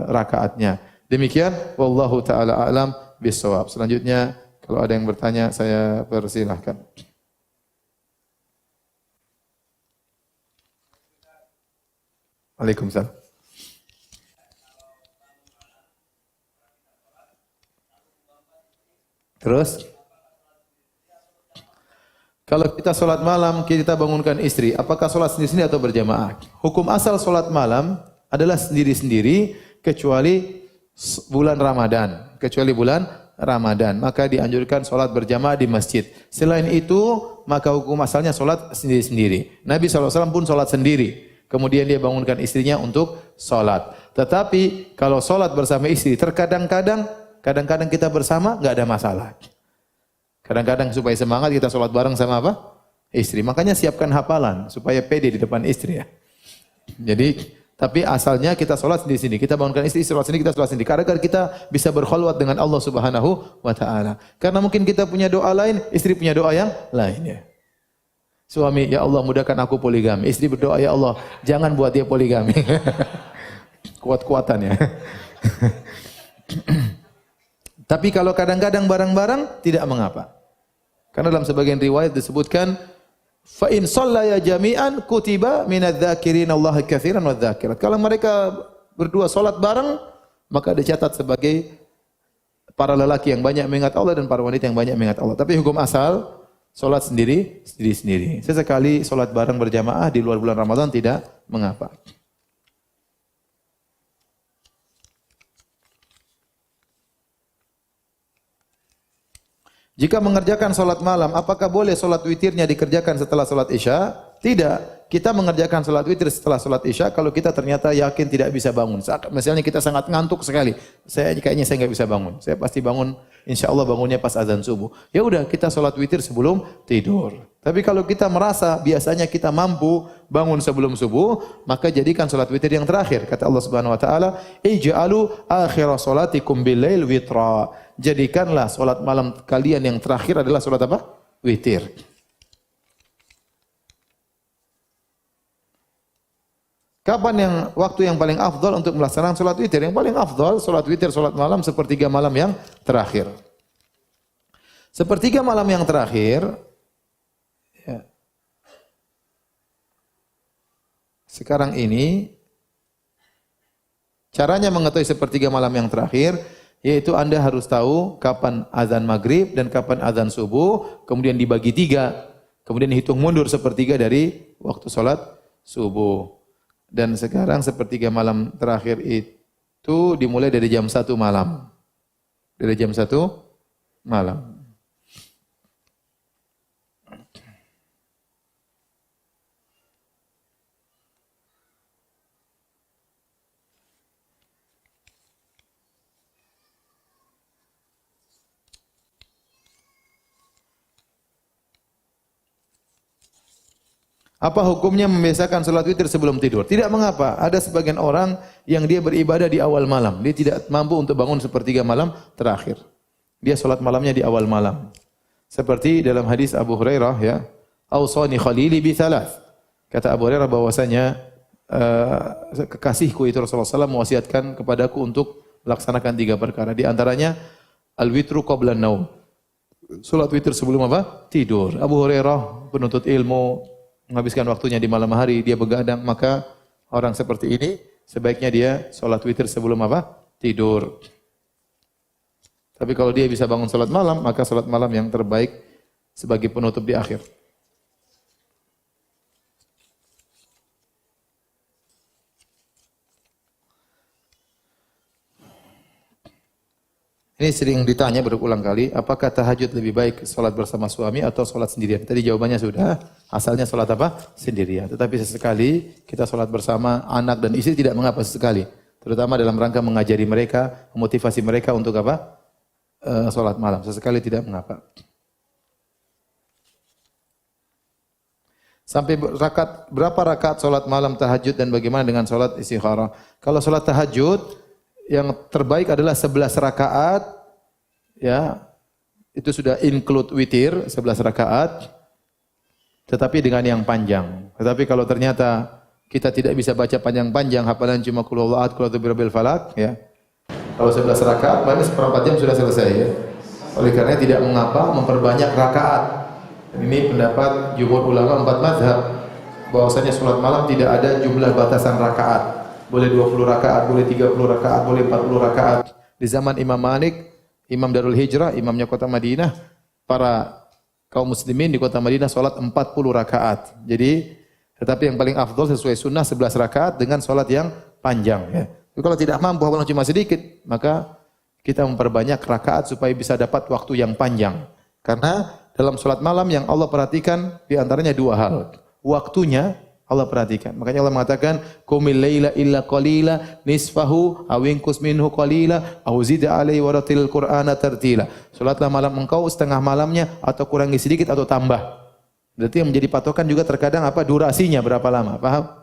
rakaatnya. Demikian, wallahu taala a'lam bissawab. Selanjutnya, kalau ada yang bertanya, saya persilahkan. Waalaikumsalam. Terus, kalau kita sholat malam, kita bangunkan istri, apakah sholat sendiri-sendiri atau berjamaah? Hukum asal sholat malam adalah sendiri-sendiri, kecuali bulan Ramadan. Maka dianjurkan sholat berjamaah di masjid. Selain itu, maka hukum asalnya sholat sendiri-sendiri. Nabi SAW pun sholat sendiri. Kemudian dia bangunkan istrinya untuk sholat. Tetapi, kalau sholat bersama istri, kadang-kadang kita bersama, enggak ada masalah. Kadang-kadang supaya semangat kita sholat bareng sama apa? Istri. Makanya siapkan hafalan supaya pede di depan istri ya. Jadi, tapi asalnya kita sholat sendiri-sendiri. Kita bangunkan istri sholat sendiri, kita sholat sendiri. Karena kita bisa berkhulwat dengan Allah Subhanahu wa taala. Karena mungkin kita punya doa lain, istri punya doa yang lain ya. Suami, ya Allah mudahkan aku poligami. Istri berdoa, ya Allah jangan buat dia poligami. Kuat-kuatan ya. Tapi kalau kadang-kadang bareng-bareng tidak mengapa. Karena dalam sebagian riwayat disebutkan fa in shallaya jami'an kutiba minadz-dzakirin Allah katsiran wadz-dzakirat. Kalau mereka berdua salat bareng maka dicatat sebagai para lelaki yang banyak mengingat Allah dan para wanita yang banyak mengingat Allah. Tapi hukum asal salat sendiri-sendiri. Sesekali salat bareng berjamaah di luar bulan Ramadan tidak mengapa. Jika mengerjakan salat malam, apakah boleh salat witirnya dikerjakan setelah salat Isya? Tidak. Kita mengerjakan salat witir setelah salat Isya kalau kita ternyata yakin tidak bisa bangun. Misalnya kita sangat ngantuk sekali. Kayaknya saya enggak bisa bangun. Saya pasti bangun, insyaallah bangunnya pas azan subuh. Ya udah, kita salat witir sebelum tidur. Tapi kalau kita merasa biasanya kita mampu bangun sebelum subuh, maka jadikan salat witir yang terakhir. Kata Allah Subhanahu wa taala, "Ij'alu akhira salatikum bil-lail witra." Jadikanlah salat malam kalian yang terakhir adalah salat apa? Witir. Kapan waktu yang paling afdal untuk melaksanakan salat witir? Yang paling afdal salat witir salat malam sepertiga malam yang terakhir. Sepertiga malam yang terakhir, ya. Sekarang ini caranya mengetahui sepertiga malam yang terakhir, yaitu Anda harus tahu kapan azan maghrib dan kapan azan subuh, kemudian dibagi 3, kemudian hitung mundur sepertiga dari waktu salat subuh. Dan sekarang sepertiga malam terakhir itu dimulai dari jam 1 malam. Dari jam 1 malam. Apa hukumnya membiasakan salat witir sebelum tidur? Tidak mengapa. Ada sebagian orang yang dia beribadah di awal malam. Dia tidak mampu untuk bangun sepertiga malam terakhir. Dia salat malamnya di awal malam. Seperti dalam hadis Abu Hurairah, ya, "Awsani khalili bi thalath." Kata Abu Hurairah bahwasanya kekasihku itu Rasulullah SAW mewasiatkan kepadaku untuk melaksanakan 3 perkara. Di antaranya al-witru qabla an-naum. Salat witir sebelum apa? Tidur. Abu Hurairah penuntut ilmu, menghabiskan waktunya di malam hari, dia begadang, maka orang seperti ini sebaiknya dia salat witir sebelum apa? Tidur. Tapi kalau dia bisa bangun salat malam, maka salat malam yang terbaik sebagai penutup di akhir. Ini sering ditanya berulang kali, apakah tahajud lebih baik salat bersama suami atau salat sendirian? Tadi jawabannya sudah, asalnya salat apa? Sendirian. Tetapi sesekali kita salat bersama anak dan istri tidak mengapa sesekali. Terutama dalam rangka mengajari mereka, memotivasi mereka untuk apa? Salat malam. Sesekali tidak mengapa. Sampai berapa rakaat salat malam tahajud dan bagaimana dengan salat istikharah? Kalau salat tahajud yang terbaik adalah 11 rakaat, ya, itu sudah include witir, 11 rakaat, tetapi dengan yang panjang. Tetapi kalau ternyata kita tidak bisa baca panjang-panjang, hafalan cuma qul huwallahu ahad, qul a'udzu birabbil falaq, ya. Kalau 11 rakaat, berarti seperempat jam sudah selesai, ya. Oleh karena tidak mengapa memperbanyak rakaat. Ini pendapat jumhur ulama 4 mazhab, bahwasanya salat malam tidak ada jumlah batasan rakaat. Boleh 20 rakaat, boleh 30 rakaat, boleh 40 rakaat. Di zaman Imam Malik, Imam Darul Hijrah, imamnya kota Madinah, para kaum muslimin di kota Madinah salat 40 rakaat. Jadi, tetapi yang paling afdal sesuai sunnah 11 rakaat dengan salat yang panjang, ya. Tapi kalau tidak mampu, walaupun cuma sedikit, maka kita memperbanyak rakaat supaya bisa dapat waktu yang panjang. Karena dalam salat malam yang Allah perhatikan di antaranya 2 hal. Waktunya Allah perhatikan. Makanya Allah mengatakan, "Qumil laila illa qalila nisfahu aw inqus minhu qalila aw zid 'alaihi wa ratilil qur'ana tartila." Salatlah malam engkau setengah malamnya atau kurangi sedikit atau tambah. Berarti yang menjadi patokan juga terkadang apa? Durasinya berapa lama, paham?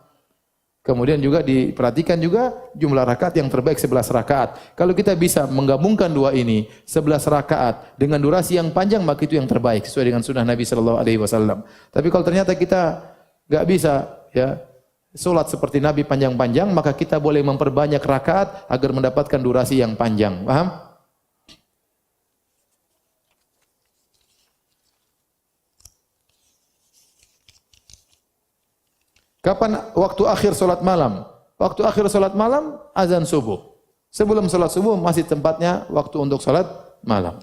Kemudian juga diperhatikan juga jumlah rakaat yang terbaik 11 rakaat. Kalau kita bisa menggabungkan 2 ini, 11 rakaat dengan durasi yang panjang, maka itu yang terbaik sesuai dengan sunnah Nabi sallallahu alaihi wasallam. Tapi kalau ternyata kita enggak bisa, ya, salat seperti Nabi panjang-panjang, maka kita boleh memperbanyak rakaat agar mendapatkan durasi yang panjang. Paham? Kapan waktu akhir salat malam? Waktu akhir salat malam azan subuh. Sebelum salat subuh masih tempatnya waktu untuk salat malam.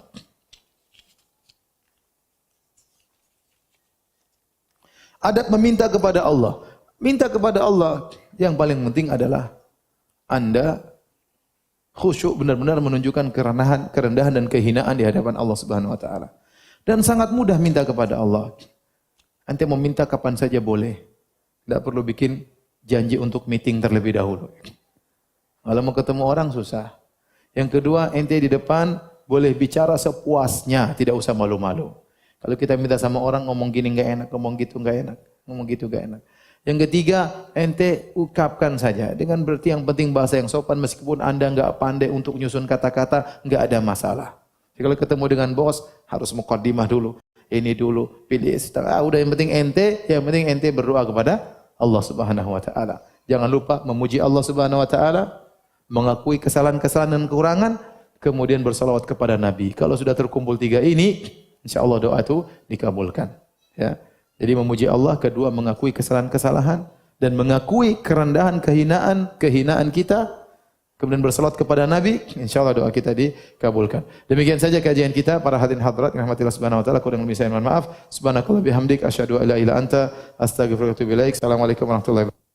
Adab meminta kepada Allah. Minta kepada Allah yang paling penting adalah Anda khusyuk, benar-benar menunjukkan kerendahan dan kehinaan di hadapan Allah Subhanahu wa taala. Dan sangat mudah minta kepada Allah. Ente mau minta kapan saja boleh. Tidak perlu bikin janji untuk meeting terlebih dahulu. Kalau mau ketemu orang susah. Yang kedua, ente di depan boleh bicara sepuasnya, tidak usah malu-malu. Kalau kita minta sama orang ngomong gini enggak enak, ngomong gitu enggak enak, ngomong gitu enggak enak. Yang ketiga, ente ukapkan saja. Dengan berarti yang penting bahasa yang sopan, meskipun Anda enggak pandai untuk nyusun kata-kata, enggak ada masalah. Jadi kalau ketemu dengan bos, harus muqaddimah dulu. Ini dulu, pilih setelah. Udah yang penting ente berdoa kepada Allah Subhanahu wa taala. Jangan lupa memuji Allah Subhanahu wa taala, mengakui kesalahan-kesalahan dan kekurangan, kemudian bersalawat kepada Nabi. Kalau sudah terkumpul 3 ini, insyaallah doa itu dikabulkan. Ya. Jadi memuji Allah, kedua mengakui kesalahan-kesalahan dan mengakui kerendahan, kehinaan kita, kemudian bersalawat kepada Nabi, insyaallah doa kita dikabulkan. Demikian saja kajian kita para hadirin hadirat yang rahmatillah subhanahu wa taala. Kurang lebih saya mohon maaf. Subhanakallah bihamdik asyhadu an la ilaha illa anta astaghfiruka wa atubu ilaik. Assalamualaikum warahmatullahi wabarakatuh.